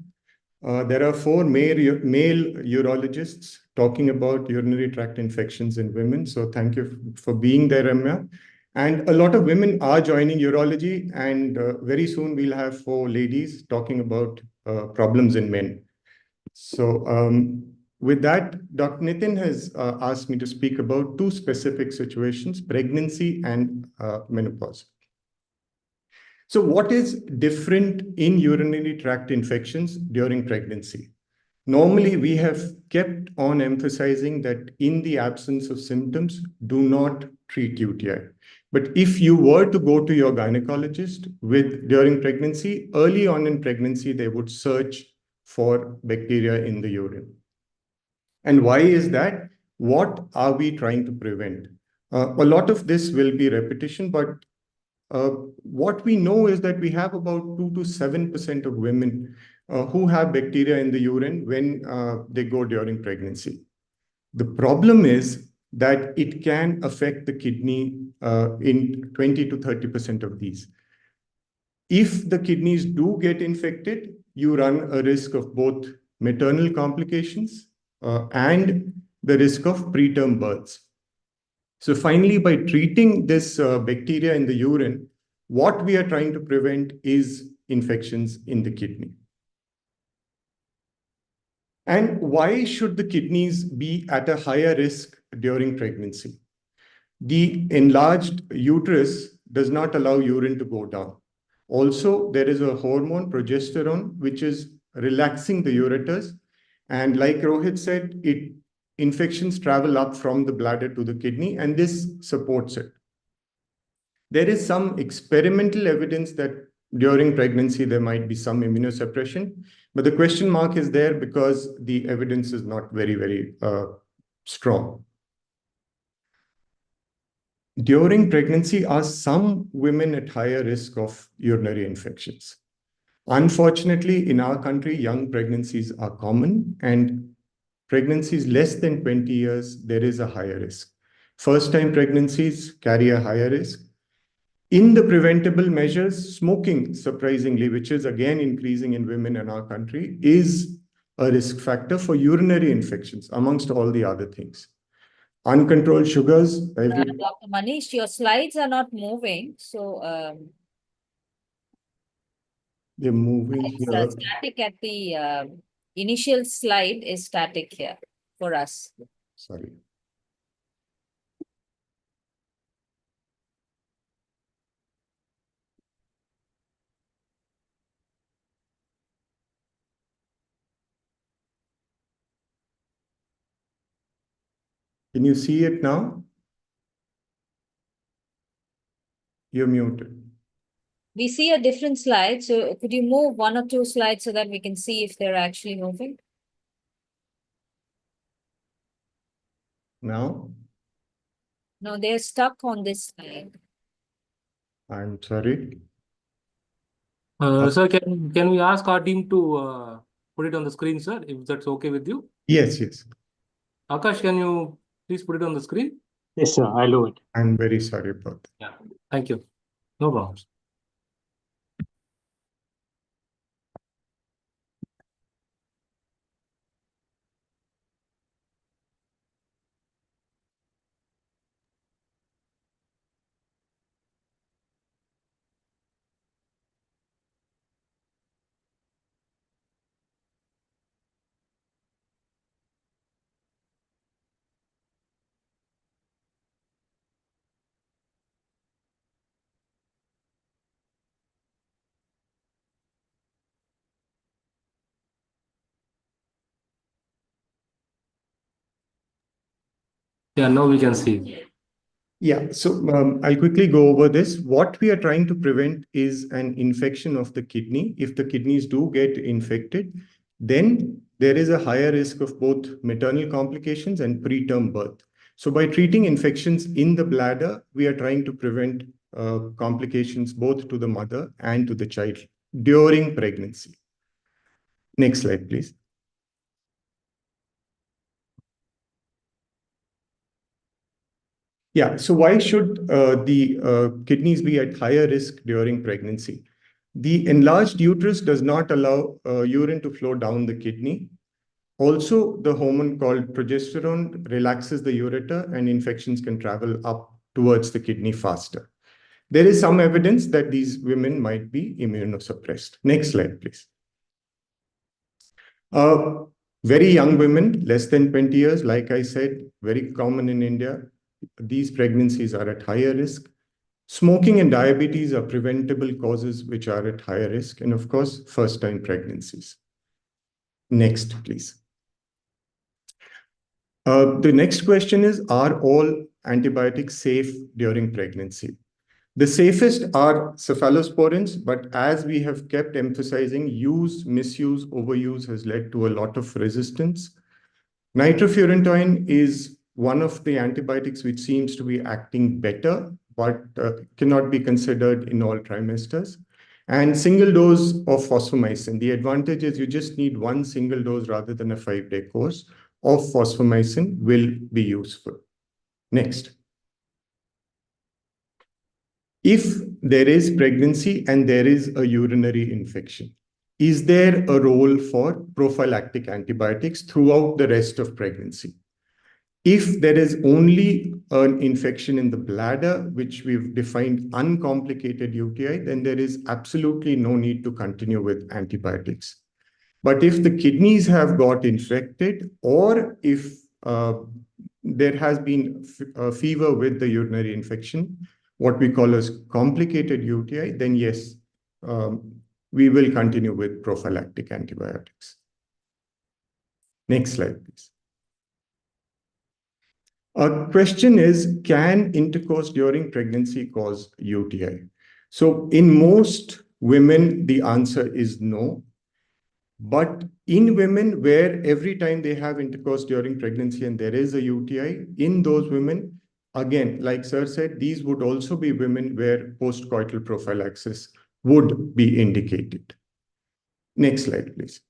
There are 4 male urologists talking about urinary tract infections in women. So thank you for being there, Ramya. And a lot of women are joining urology, and very soon we'll have 4 ladies talking about problems in men. So with that, Dr. Nitin has asked me to speak about two specific situations, pregnancy and menopause. So what is different in urinary tract infections during pregnancy? Normally, we have kept on emphasizing that in the absence of symptoms, do not treat UTI. But if you were to go to your gynecologist during pregnancy, early on in pregnancy, they would search for bacteria in the urine. And why is that? What are we trying to prevent? A lot of this will be repetition, but what we know is that we have about 2 to 7% of women who have bacteria in the urine when they go during pregnancy. The problem is that it can affect the kidney in 20 to 30% of these. If the kidneys do get infected, you run a risk of both maternal complications and the risk of preterm births. So finally, by treating this bacteria in the urine, what we are trying to prevent is infections in the kidney. And why should the kidneys be at a higher risk during pregnancy? The enlarged uterus does not allow urine to go down. Also, there is a hormone, progesterone, which is relaxing the ureters. And like Rohit said, infections travel up from the bladder to the kidney, and this supports it. There is some experimental evidence that during pregnancy, there might be some immunosuppression, but the question mark is there because the evidence is not very, very strong. During pregnancy, are some women at higher risk of urinary infections? Unfortunately, in our country, young pregnancies are common, and pregnancies less than 20 years, there is a higher risk. First-time pregnancies carry a higher risk. In the preventable measures, smoking, surprisingly, which is again increasing in women in our country, is a risk factor for urinary infections, amongst all the other things. Uncontrolled sugars. Dr. Manish, your slides are not moving. So they're moving it's here. static at the initial slide is static here for us. Sorry. Can you see it now? You're muted. We see a different slide. So could you move one or two slides so that we can see if they're actually moving? Now? No, they're stuck on this slide. I'm sorry. Sir, can we ask our team to put it on the screen, sir, if that's okay with you? Yes, yes. Akash, can you please put it on the screen? Yes, sir. I'll do it. I'm very sorry about that. Yeah, thank you. No problems. Yeah, now we can see. Yeah, so I'll quickly go over this. What we are trying to prevent is an infection of the kidney. If the kidneys do get infected, then there is a higher risk of both maternal complications and preterm birth. So by treating infections in the bladder, we are trying to prevent complications both to the mother and to the child during pregnancy. Next slide, please. Yeah, so why should the kidneys be at higher risk during pregnancy? The enlarged uterus does not allow urine to flow down the kidney. Also, the hormone called progesterone relaxes the ureter and infections can travel up towards the kidney faster. There is some evidence that these women might be immunosuppressed. Next slide, please. Very young women, less than 20 years, like I said, very common in India. These pregnancies are at higher risk. Smoking and diabetes are preventable causes which are at higher risk. And of course, first-time pregnancies. Next, please. The next question is, are all antibiotics safe during pregnancy? The safest are cephalosporins, but as we have kept emphasizing, use, misuse, overuse has led to a lot of resistance. Nitrofurantoin is one of the antibiotics which seems to be acting better, but cannot be considered in all trimesters. And single dose of fosfomycin. The advantage is you just need one single dose rather than a 5-day course of fosfomycin will be useful. Next. If there is pregnancy and there is a urinary infection, is there a role for prophylactic antibiotics throughout the rest of pregnancy? If there is only an infection in the bladder, which we've defined uncomplicated UTI, then there is absolutely no need to continue with antibiotics. But if the kidneys have got infected, or if there has been a fever with the urinary infection, what we call as complicated UTI, then yes, we will continue with prophylactic antibiotics. Next slide, please. A question is, can intercourse during pregnancy cause UTI? So in most women, the answer is no. But in women where every time they have intercourse during pregnancy and there is a UTI, in those women, again, like Sir said, these would also be women where postcoital prophylaxis would be indicated. Next slide, please.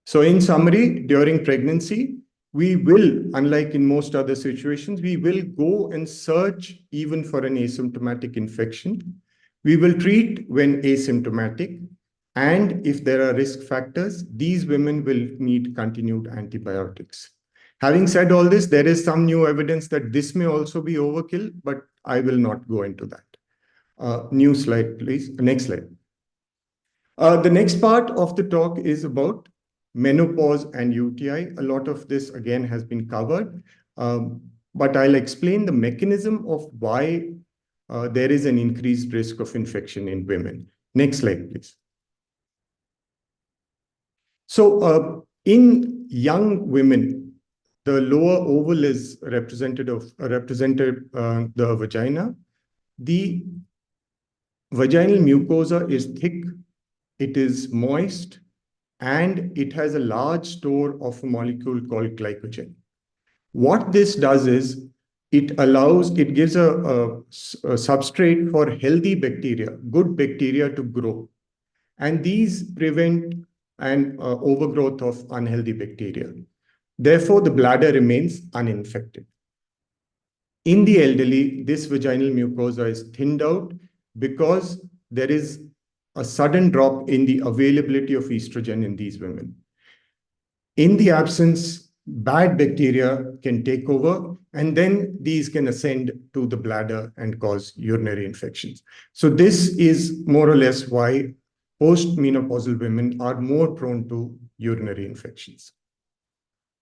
So in summary, during pregnancy, we will, unlike in most other situations, we will go and search even for an asymptomatic infection. We will treat when asymptomatic. And if there are risk factors, these women will need continued antibiotics. Having said all this, there is some new evidence that this may also be overkill, but I will not go into that. New slide, please. Next slide. The next part of the talk is about menopause and UTI. A lot of this, again, has been covered, but I'll explain the mechanism of why there is an increased risk of infection in women. Next slide, please. So in young women, the lower oval is represented the vagina. The vaginal mucosa is thick, it is moist, and it has a large store of a molecule called glycogen. What this does is it gives a substrate for healthy bacteria, good bacteria to grow. And these prevent an overgrowth of unhealthy bacteria. Therefore, the bladder remains uninfected. In the elderly, this vaginal mucosa is thinned out because there is a sudden drop in the availability of estrogen in these women. In the absence, bad bacteria can take over, and then these can ascend to the bladder and cause urinary infections. So this is more or less why postmenopausal women are more prone to urinary infections.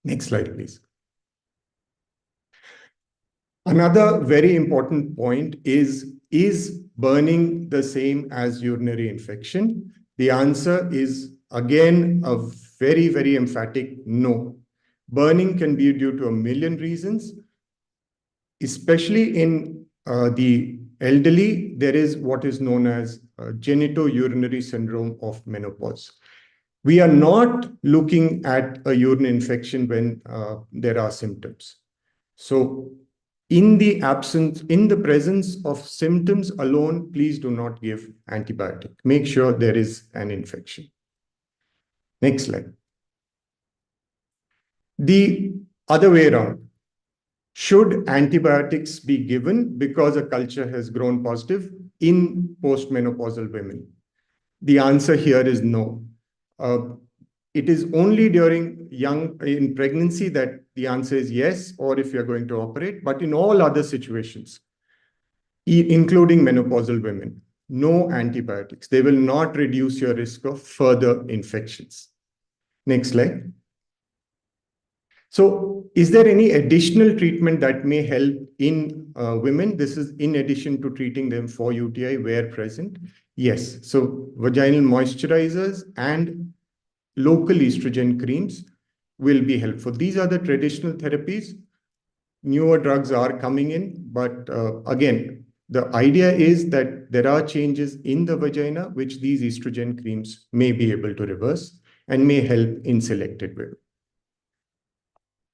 Next slide, please. Another very important point is burning the same as urinary infection? The answer is, again, a very, very emphatic no. Burning can be due to a million reasons, especially in the elderly. There is what is known as genitourinary syndrome of menopause. We are not looking at a urine infection when there are symptoms. So in the presence of symptoms alone, please do not give antibiotic. Make sure there is an infection. Next slide. The other way around. Should antibiotics be given because a culture has grown positive in postmenopausal women? The answer here is no. It is only during in pregnancy that the answer is yes, or if you're going to operate, but in all other situations, including menopausal women, no antibiotics. They will not reduce your risk of further infections. Next slide. So is there any additional treatment that may help in women? This is in addition to treating them for UTI where present. Yes. So vaginal moisturizers and local estrogen creams will be helpful. These are the traditional therapies. Newer drugs are coming in, but again, the idea is that there are changes in the vagina, which these estrogen creams may be able to reverse and may help in selected women.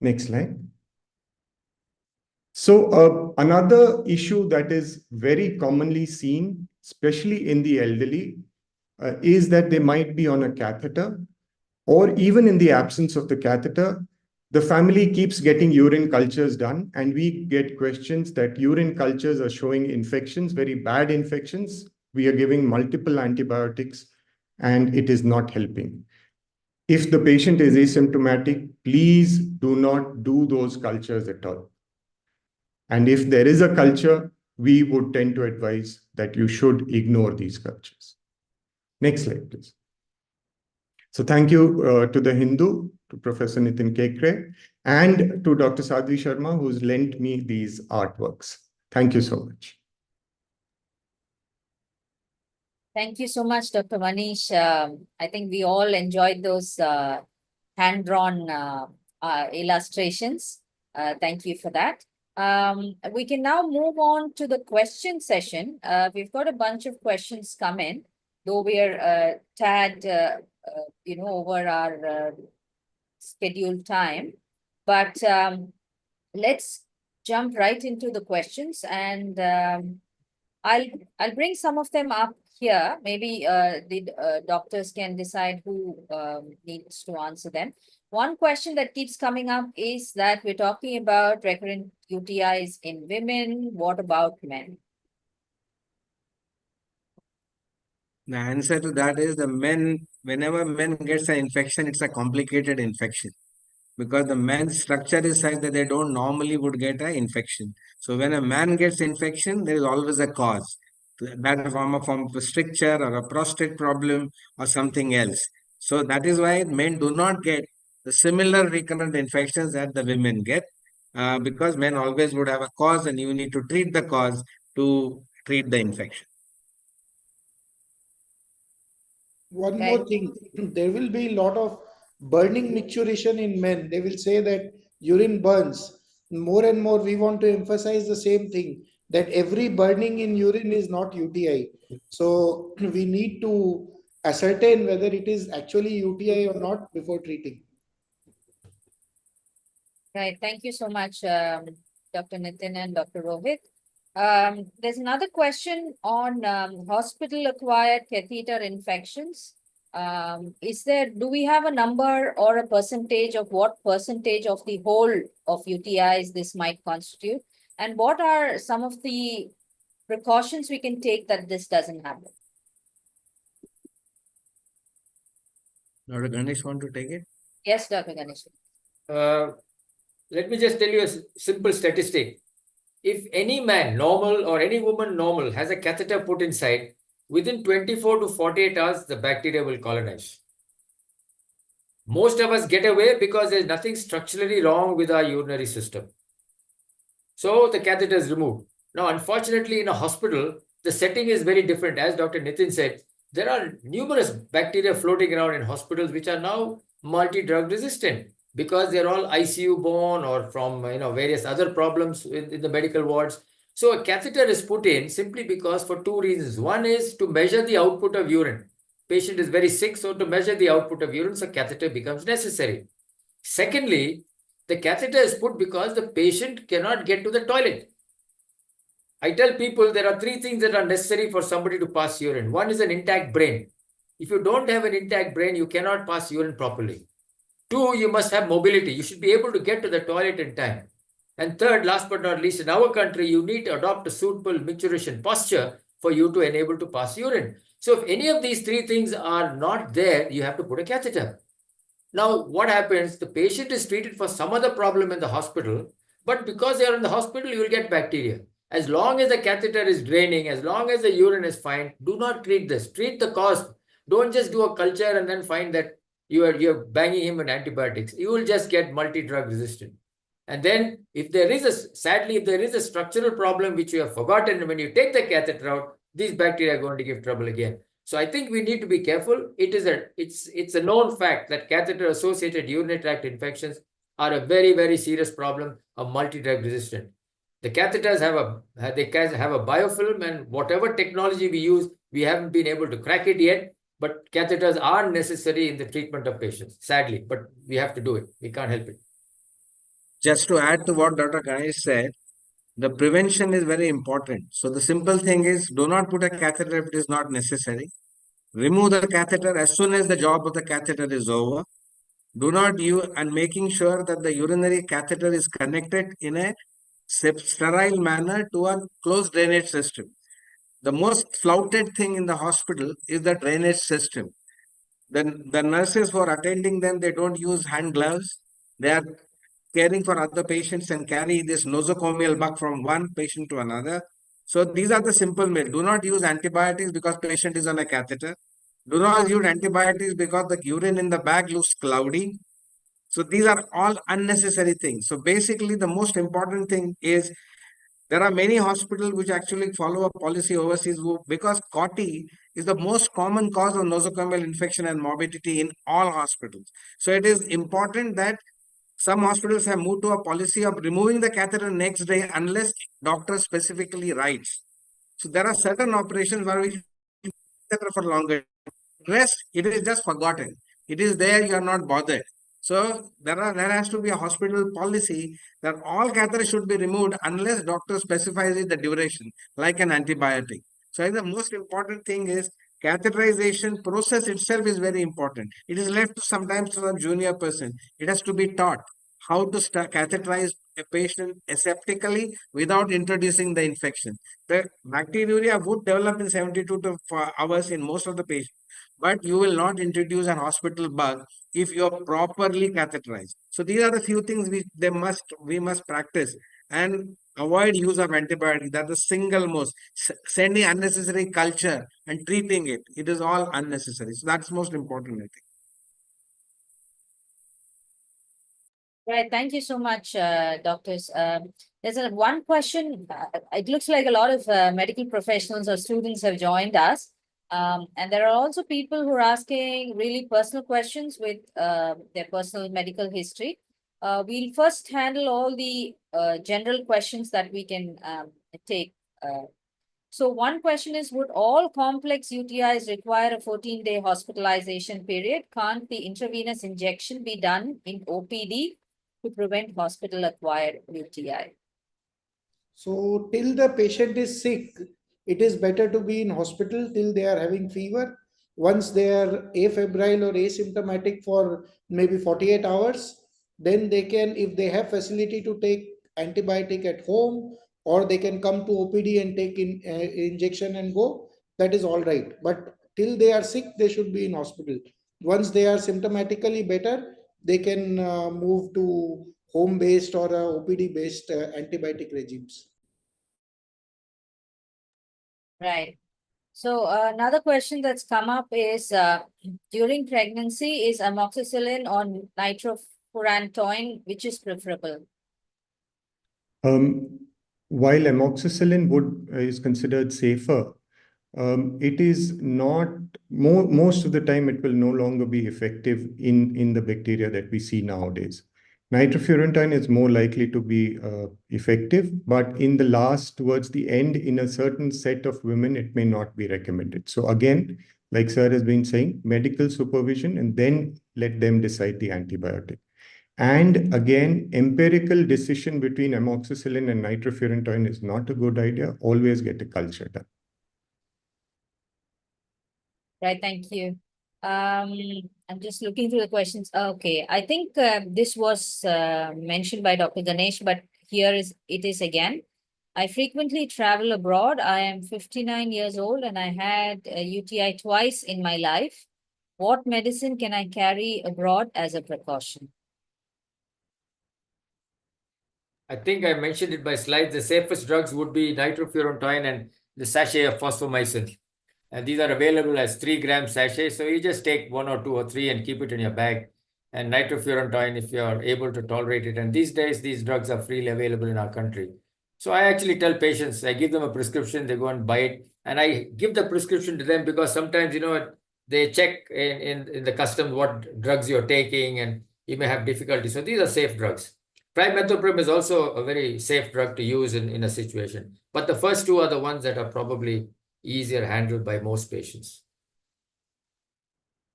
Next slide. So another issue that is very commonly seen, especially in the elderly, is that they might be on a catheter, or even in the absence of the catheter, the family keeps getting urine cultures done, and we get questions that urine cultures are showing infections, very bad infections. We are giving multiple antibiotics, and it is not helping. If the patient is asymptomatic, please do not do those cultures at all. And if there is a culture, we would tend to advise that you should ignore these cultures. Next slide, please. So thank you to the Hindu, to Professor Nitin Kekre, and to Dr. Sadhvi Sharma, who's lent me these artworks. Thank you so much. Thank you so much, Dr. Manish. I think we all enjoyed those hand-drawn illustrations. Thank you for that. We can now move on to the question session. We've got a bunch of questions come in, though we are tad, over our scheduled time. But let's jump right into the questions, and I'll bring some of them up here. Maybe the doctors can decide who needs to answer them. One question that keeps coming up is that we're talking about recurrent UTIs in women. What about men? The answer to that is whenever men gets an infection, it's a complicated infection, because the man's structure is such that they don't normally would get an infection. So when a man gets infection, there is always a cause. That form of a stricture or a prostate problem or something else. So that is why men do not get the similar recurrent infections that the women get, because men always would have a cause, and you need to treat the cause to treat the infection. One Okay. more thing, there will be a lot of burning micturition in men. They will say that urine burns. More and more, we want to emphasize the same thing, that every burning in urine is not UTI. So we need to ascertain whether it is actually UTI or not before treating. Right. Thank you so much, Dr. Nitin and Dr. Rohit. There's another question on hospital-acquired catheter infections. Do we have a number or a percentage of what percentage of the whole of UTIs this might constitute? And what are some of the precautions we can take that this doesn't happen? Dr. Ganesh, want to take it? Yes, Dr. Ganesh. Let me just tell you a simple statistic. If any man, normal, or any woman, normal, has a catheter put inside, within 24 to 48 hours, the bacteria will colonize. Most of us get away because there's nothing structurally wrong with our urinary system. So the catheter is removed. Now, unfortunately, in a hospital, the setting is very different. As Dr. Nitin said, there are numerous bacteria floating around in hospitals which are now multi-drug resistant, because they're all ICU borne or from various other problems in the medical wards. So a catheter is put in simply because for two reasons. One is to measure the output of urine. Patient is very sick, so to measure the output of urine, so catheter becomes necessary. Secondly, the catheter is put because the patient cannot get to the toilet. I tell people there are three things that are necessary for somebody to pass urine. One is an intact brain. If you don't have an intact brain, you cannot pass urine properly. Two, you must have mobility. You should be able to get to the toilet in time. And third, last but not least, in our country, you need to adopt a suitable micturition posture for you to enable to pass urine. So if any of these three things are not there, you have to put a catheter. Now, what happens? The patient is treated for some other problem in the hospital, but because they are in the hospital, you will get bacteria. As long as the catheter is draining, as long as the urine is fine, do not treat this. Treat the cause. Don't just do a culture and then find that you're banging him with antibiotics. You will just get multi-drug resistant. And then if there is sadly, if there is a structural problem which you have forgotten, when you take the catheter out, these bacteria are going to give trouble again. So I think we need to be careful. It's a known fact that catheter-associated urinary tract infections are a very, very serious problem of multi-drug resistant. The catheters have a biofilm, and whatever technology we use, we haven't been able to crack it yet. But catheters are necessary in the treatment of patients, sadly. But we have to do it. We can't help it. Just to add to what Dr. Ganesh said, the prevention is very important. So the simple thing is, do not put a catheter if it is not necessary. Remove the catheter as soon as the job of the catheter is over. Do not use, and making sure that the urinary catheter is connected in a sterile manner to a closed drainage system. The most flouted thing in the hospital is the drainage system. The nurses who are attending them, they don't use hand gloves. They are caring for other patients and carry this nosocomial bug from one patient to another. So these are the simple myths. Do not use antibiotics because patient is on a catheter. Do not use antibiotics because the urine in the bag looks cloudy. So these are all unnecessary things. So basically, the most important thing is there are many hospitals which actually follow a policy overseas because COTI is the most common cause of nosocomial infection and morbidity in all hospitals. So it is important that some hospitals have moved to a policy of removing the catheter next day unless doctor specifically writes. So there are certain operations where we catheter for longer. Rest, it is just forgotten. It is there, you are not bothered. So there has to be a hospital policy that all catheters should be removed unless doctor specifies the duration, like an antibiotic. So I think the most important thing is catheterization process itself is very important. It is left sometimes to a junior person. It has to be taught how to catheterize a patient aseptically without introducing the infection. The bacteriuria would develop in 72 hours in most of the patients, but you will not introduce an hospital bug if you are properly catheterized. So these are the few things we must practice and avoid use of antibiotics. That's the single most. Sending unnecessary culture and treating it. It is all unnecessary. So that's most important, I think. Right. Thank you so much, doctors. There's one question. It looks like a lot of medical professionals or students have joined us. And there are also people who are asking really personal questions with their personal medical history. We'll first handle all the general questions that we can take. So one question is, would all complex UTIs require a 14-day hospitalization period? Can't the intravenous injection be done in OPD to prevent hospital-acquired UTI? So till the patient is sick, it is better to be in hospital till they are having fever. Once they are afebrile or asymptomatic for maybe 48 hours, then they can, if they have facility to take antibiotic at home, or they can come to OPD and take injection and go, that is all right. But till they are sick, they should be in hospital. Once they are symptomatically better, they can move to home-based or OPD-based antibiotic regimes. Right. So another question that's come up is during pregnancy, is amoxicillin or nitrofurantoin, which is preferable? While amoxicillin is considered safer, it is not, most of the time it will no longer be effective in the bacteria that we see nowadays. Nitrofurantoin is more likely to be effective, but towards the end, in a certain set of women, it may not be recommended. So again, like sir has been saying, medical supervision, and then let them decide the antibiotic. And again, empirical decision between amoxicillin and nitrofurantoin is not a good idea. Always get a culture done. Right, thank you. I'm just looking through the questions. Okay, I think this was mentioned by Dr. Ganesh, but it is again. I frequently travel abroad. I am 59 years old and I had a UTI twice in my life. What medicine can I carry abroad as a precaution? I think I mentioned it by slides. The safest drugs would be nitrofurantoin and the sachet of phosphomycin. And these are available as 3-gram sachets. So you just take 1 or 2 or 3 and keep it in your bag. And nitrofurantoin if you are able to tolerate it. And these days, these drugs are freely available in our country. So I actually tell patients, I give them a prescription, they go and buy it. And I give the prescription to them because sometimes, they check in the customs what drugs you're taking and you may have difficulty. So these are safe drugs. Trimethoprim is also a very safe drug to use in a situation. But the first two are the ones that are probably easier handled by most patients.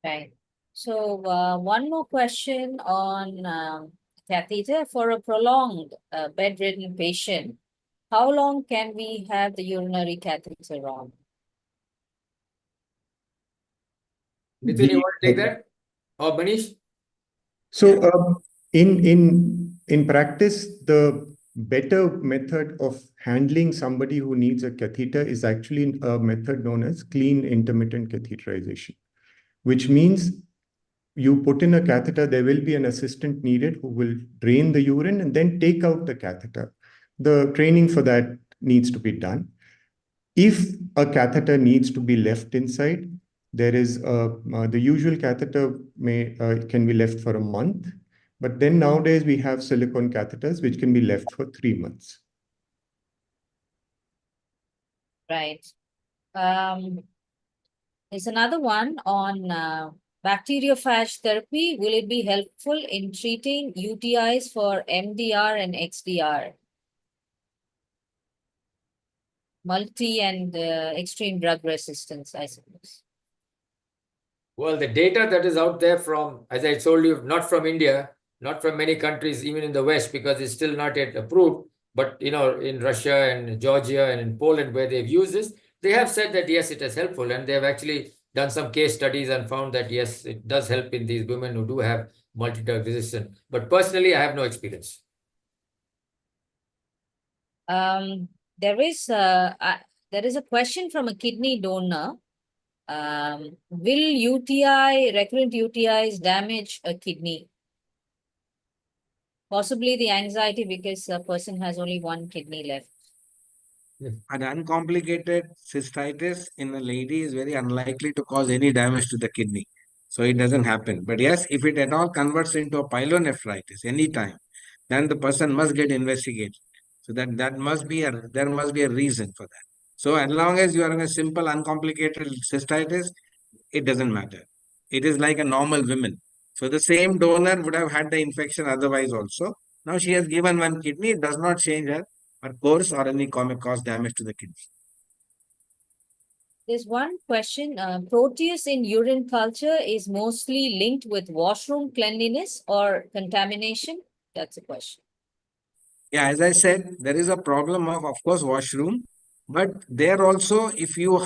Right. So one more question on catheter. For a prolonged bedridden patient, how long can we have the urinary catheter on? Nitin, you want to take that? Or Manish? So in practice, the better method of handling somebody who needs a catheter is actually a method known as clean intermittent catheterization, which means you put in a catheter, there will be an assistant needed who will drain the urine and then take out the catheter. The training for that needs to be done. If a catheter needs to be left inside, there is the usual catheter can be left for a month, but then nowadays we have silicone catheters which can be left for 3 months. Right. There's another one on bacteriophage therapy. Will it be helpful in treating UTIs for MDR and XDR? Multi and extreme drug resistance, I suppose. Well, the data that is out there from, as I told you, not from India, not from many countries, even in the West, because it's still not yet approved. But, in Russia and Georgia and in Poland, where they've used this, they have said that, yes, it is helpful. And they've actually done some case studies and found that, yes, it does help in these women who do have multi-drug resistance. But personally, I have no experience. There is a question from a kidney donor. Will recurrent UTIs damage a kidney? Possibly the anxiety because a person has only one kidney left. An uncomplicated cystitis in a lady is very unlikely to cause any damage to the kidney. So it doesn't happen. But yes, if it at all converts into a pyelonephritis anytime, then the person must get investigated. So there must be a reason for that. So as long as you are in a simple, uncomplicated cystitis, it doesn't matter. It is like a normal woman. So the same donor would have had the infection otherwise also. Now she has given one kidney, it does not change her course or any comic cause damage to the kidney. There's one question. Proteus in urine culture is mostly linked with washroom cleanliness or contamination? That's a question. Yeah, as I said, there is a problem of course, washroom, but there also, if you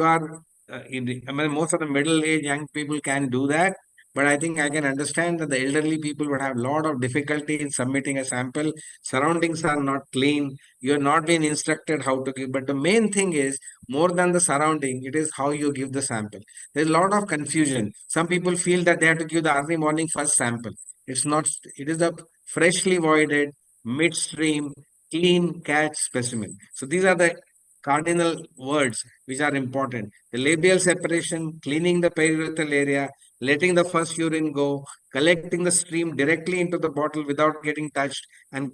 are, I mean, most of the middle-aged young people can do that, but I think I can understand that the elderly people would have a lot of difficulty in submitting a sample. Surroundings are not clean. You have not been instructed how to give, but the main thing is more than the surrounding, it is how you give the sample. There's a lot of confusion. Some people feel that they have to give the early morning first sample. It's not. It is a freshly voided midstream, clean catch specimen. So these are the cardinal words which are important. The labial separation, cleaning the periurethral area, letting the first urine go, collecting the stream directly into the bottle without getting touched, and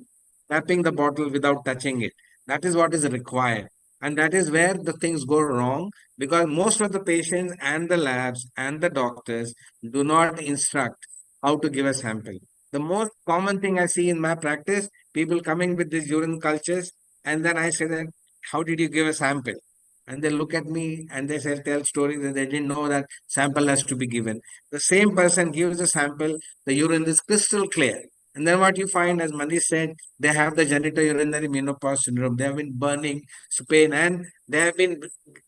tapping the bottle without touching it. That is what is required. And that is where the things go wrong because most of the patients and the labs and the doctors do not instruct how to give a sample. The most common thing I see in my practice, people coming with these urine cultures, and then I say that, how did you give a sample? And they look at me and they say, tell stories that they didn't know that sample has to be given. The same person gives a sample, the urine is crystal clear. And then what you find, as Manish said, they have the genitourinary menopause syndrome. They have been burning, pain, and they have been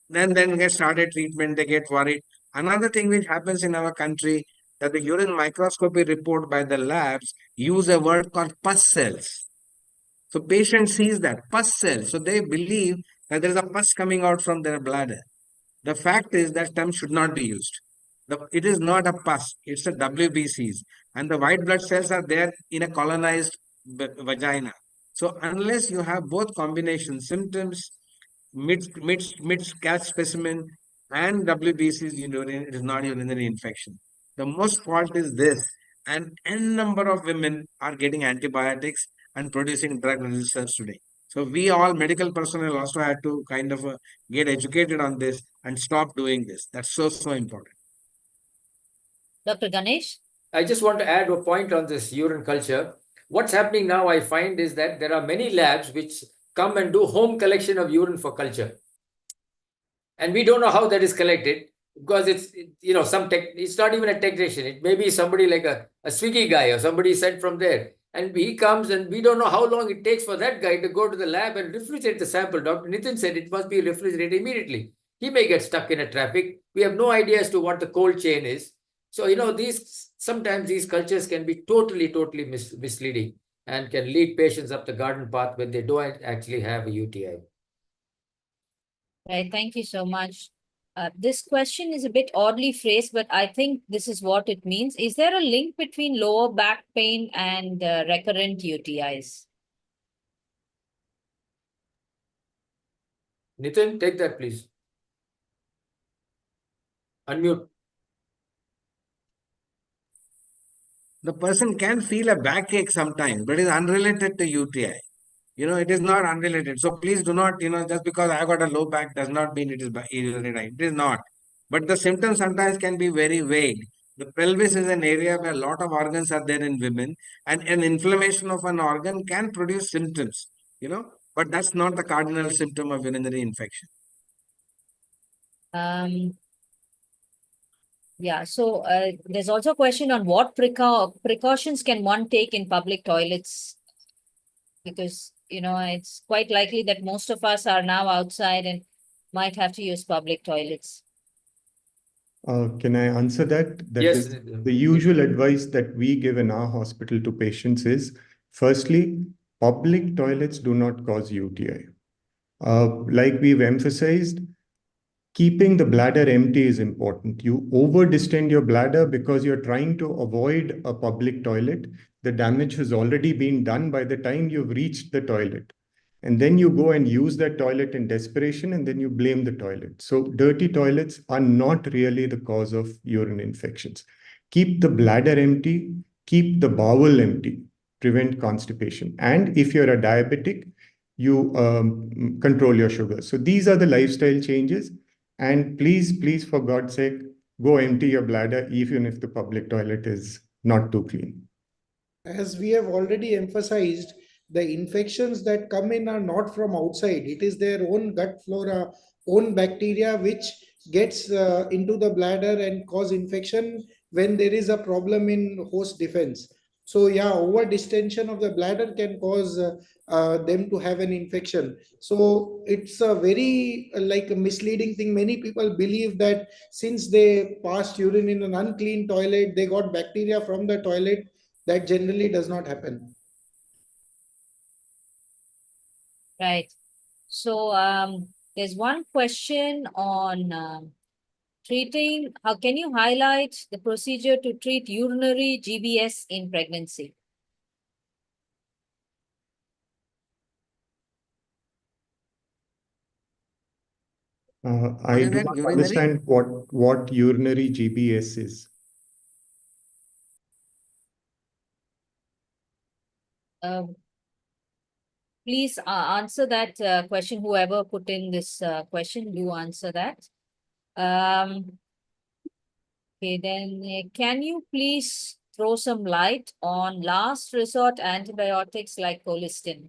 then get started treatment, they get worried. Another thing which happens in our country, that the urine microscopy report by the labs use a word called pus cells. So patient sees that pus cells. So they believe that there is a pus coming out from their bladder. The fact is that term should not be used. It is not a pus, it's a WBCs. And the white blood cells are there in a colonized vagina. So unless you have both combination symptoms, mid catch specimen, and WBC is it is not urinary infection. The most fault is this, and n number of women are getting antibiotics and producing drug resistance today. So we all medical personnel also had to kind of get educated on this and stop doing this. That's so important. Dr. Ganesh? I just want to add a point on this urine culture. What's happening now, I find, is that there are many labs which come and do home collection of urine for culture. And we don't know how that is collected because it's not even a technician. It may be somebody like a Swiggy guy or somebody sent from there. And he comes and we don't know how long it takes for that guy to go to the lab and refrigerate the sample. Dr. Nitin said it must be refrigerated immediately. He may get stuck in a traffic. We have no idea as to what the cold chain is. So, sometimes these cultures can be totally misleading and can lead patients up the garden path when they don't actually have a UTI. Right, thank you so much. This question is a bit oddly phrased, but I think this is what it means. Is there a link between lower back pain and recurrent UTIs? Nitin, take that, please. Unmute. The person can feel a backache sometimes, but it is unrelated to UTI. It is not unrelated. So please do not, just because I got a low back does not mean it is urinary. It is not. But the symptoms sometimes can be very vague. The pelvis is an area where a lot of organs are there in women, and an inflammation of an organ can produce symptoms, but that's not the cardinal symptom of urinary infection. Yeah, so there's also a question on what precautions can one take in public toilets? Because, it's quite likely that most of us are now outside and might have to use public toilets. Can I answer that? Yes. The usual advice that we give in our hospital to patients is, firstly, public toilets do not cause UTI. Like we've emphasized, keeping the bladder empty is important. You over-distend your bladder because you're trying to avoid a public toilet. The damage has already been done by the time you've reached the toilet. And then you go and use that toilet in desperation, and then you blame the toilet. So dirty toilets are not really the cause of urine infections. Keep the bladder empty, keep the bowel empty, prevent constipation. And if you're a diabetic, you control your sugar. So these are the lifestyle changes. And please, for God's sake, go empty your bladder, even if the public toilet is not too clean. As we have already emphasized, the infections that come in are not from outside. It is their own gut flora, own bacteria, which gets into the bladder and cause infection when there is a problem in host defense. So yeah, over distension of the bladder can cause them to have an infection. So it's a very like a misleading thing. Many people believe that since they passed urine in an unclean toilet, they got bacteria from the toilet. That generally does not happen. Right. So there's one question on treating. How can you highlight the procedure to treat urinary GBS in pregnancy? I do not understand what urinary GBS is. Please answer that question. Whoever put in this question, do answer that. Okay, then can you please throw some light on last resort antibiotics like colistin?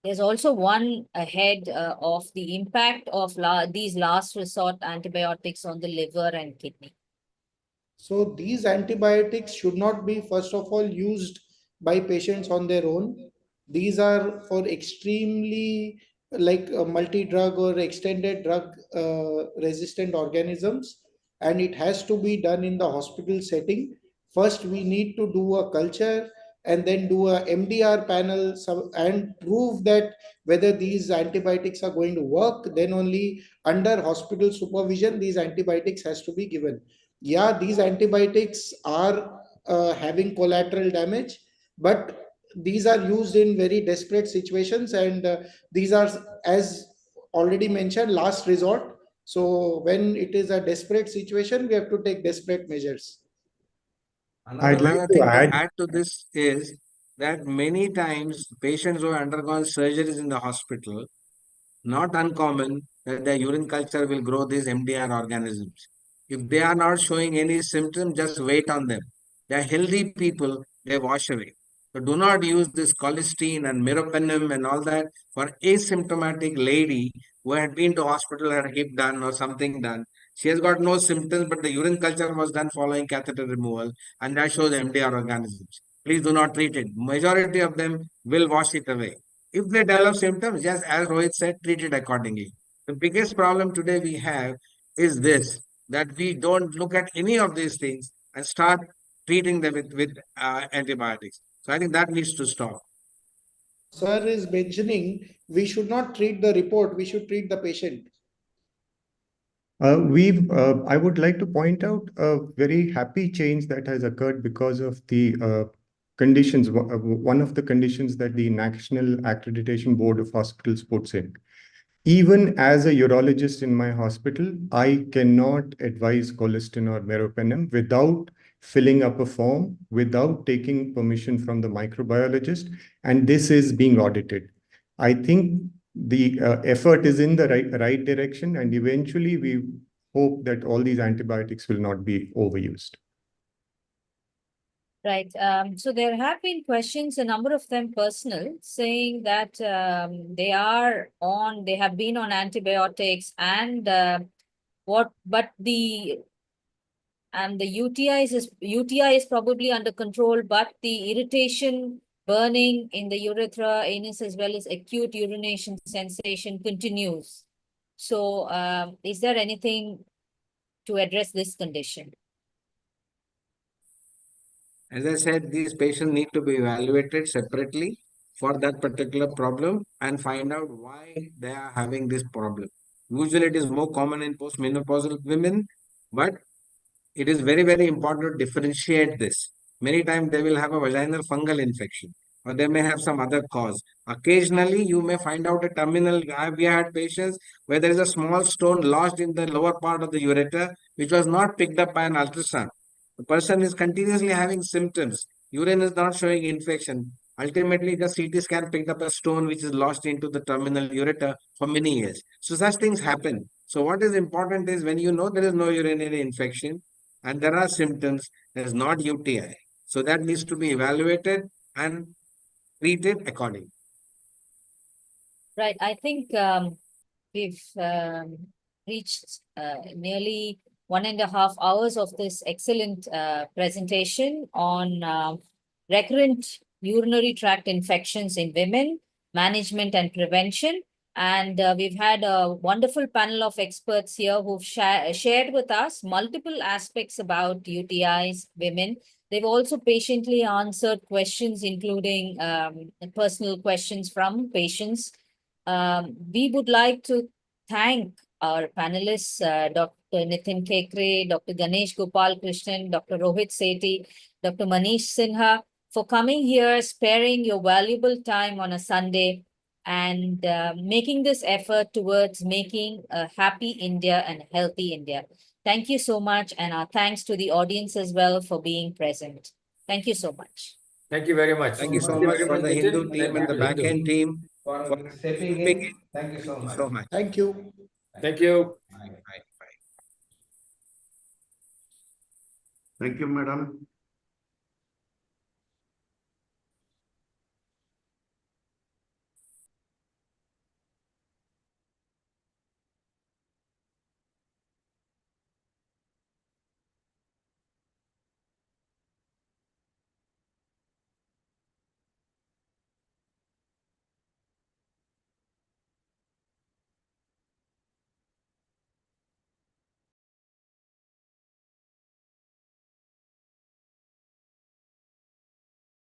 There's also one ahead of the impact of these last resort antibiotics on the liver and kidney. So these antibiotics should not be, first of all, used by patients on their own. These are for extremely like multi-drug or extended drug resistant organisms, and it has to be done in the hospital setting. First, we need to do a culture and then do a MDR panel and prove that whether these antibiotics are going to work. Then only under hospital supervision, these antibiotics has to be given. Yeah, these antibiotics are having collateral damage, but these are used in very desperate situations, and these are, as already mentioned, last resort. So when it is a desperate situation, we have to take desperate measures. I'd like Another to thing to add. add to this is that many times patients who have undergone surgeries in the hospital, not uncommon that their urine culture will grow these MDR organisms. If they are not showing any symptom, just wait on them. They are healthy people, they wash away. So do not use this cholesterol and meropenem and all that for asymptomatic lady who had been to hospital, had a hip done or something done. She has got no symptoms, but the urine culture was done following catheter removal, and that shows MDR organisms. Please do not treat it. Majority of them will wash it away. If they develop symptoms, just as Rohit said, treat it accordingly. The biggest problem today we have is this, that we don't look at any of these things and start treating them with antibiotics. So I think that needs to stop. Sir is mentioning we should not treat the report, we should treat the patient. I would like to point out a very happy change that has occurred because of the conditions. One of the conditions that the National Accreditation Board of Hospitals puts in. Even as a urologist in my hospital, I cannot advise colistin or meropenem without filling up a form, without taking permission from the microbiologist, and this is being audited. I think the effort is in the right direction, and eventually we hope that all these antibiotics will not be overused. Right. So there have been questions, a number of them personal, saying that they have been on antibiotics and the UTI is probably under control, but the irritation, burning in the urethra, anus, as well as acute urination sensation continues. So is there anything to address this condition? As I said, these patients need to be evaluated separately for that particular problem and find out why they are having this problem. Usually, it is more common in postmenopausal women, but it is very, very important to differentiate this. Many times they will have a vaginal fungal infection or they may have some other cause. Occasionally, you may find out a terminal. We had patients where there is a small stone lodged in the lower part of the ureter, which was not picked up by an ultrasound. The person is continuously having symptoms. Urine is not showing infection. Ultimately, the CT scan picked up a stone which is lodged into the terminal ureter for many years. So such things happen. So what is important is when you know there is no urinary infection, and there are symptoms, there's not UTI. So that needs to be evaluated and treated accordingly. Right. I think we've reached nearly 1.5 hours of this excellent presentation on recurrent urinary tract infections in women, management and prevention. And we've had a wonderful panel of experts here who've shared with us multiple aspects about UTIs, women. They've also patiently answered questions, including personal questions from patients. We would like to thank our panelists, Dr. Nitin Kekre, Dr. Ganesh Gopal Krishnan, Dr. Rohit Sethi, Dr. Manish Sinha, for coming here, sparing your valuable time on a Sunday, and making this effort towards making a happy India and healthy India. Thank you so much, and our thanks to the audience as well for being present. Thank you so much. Thank you very much. Thank you so Thank you much very for much, the Hindu Nitin. team Thank and you the to Hindu. backend team for for stepping stepping in. in. Thank you so Thank you much. so much. Thank you. Thank you. Bye, bye, bye. Thank you, madam.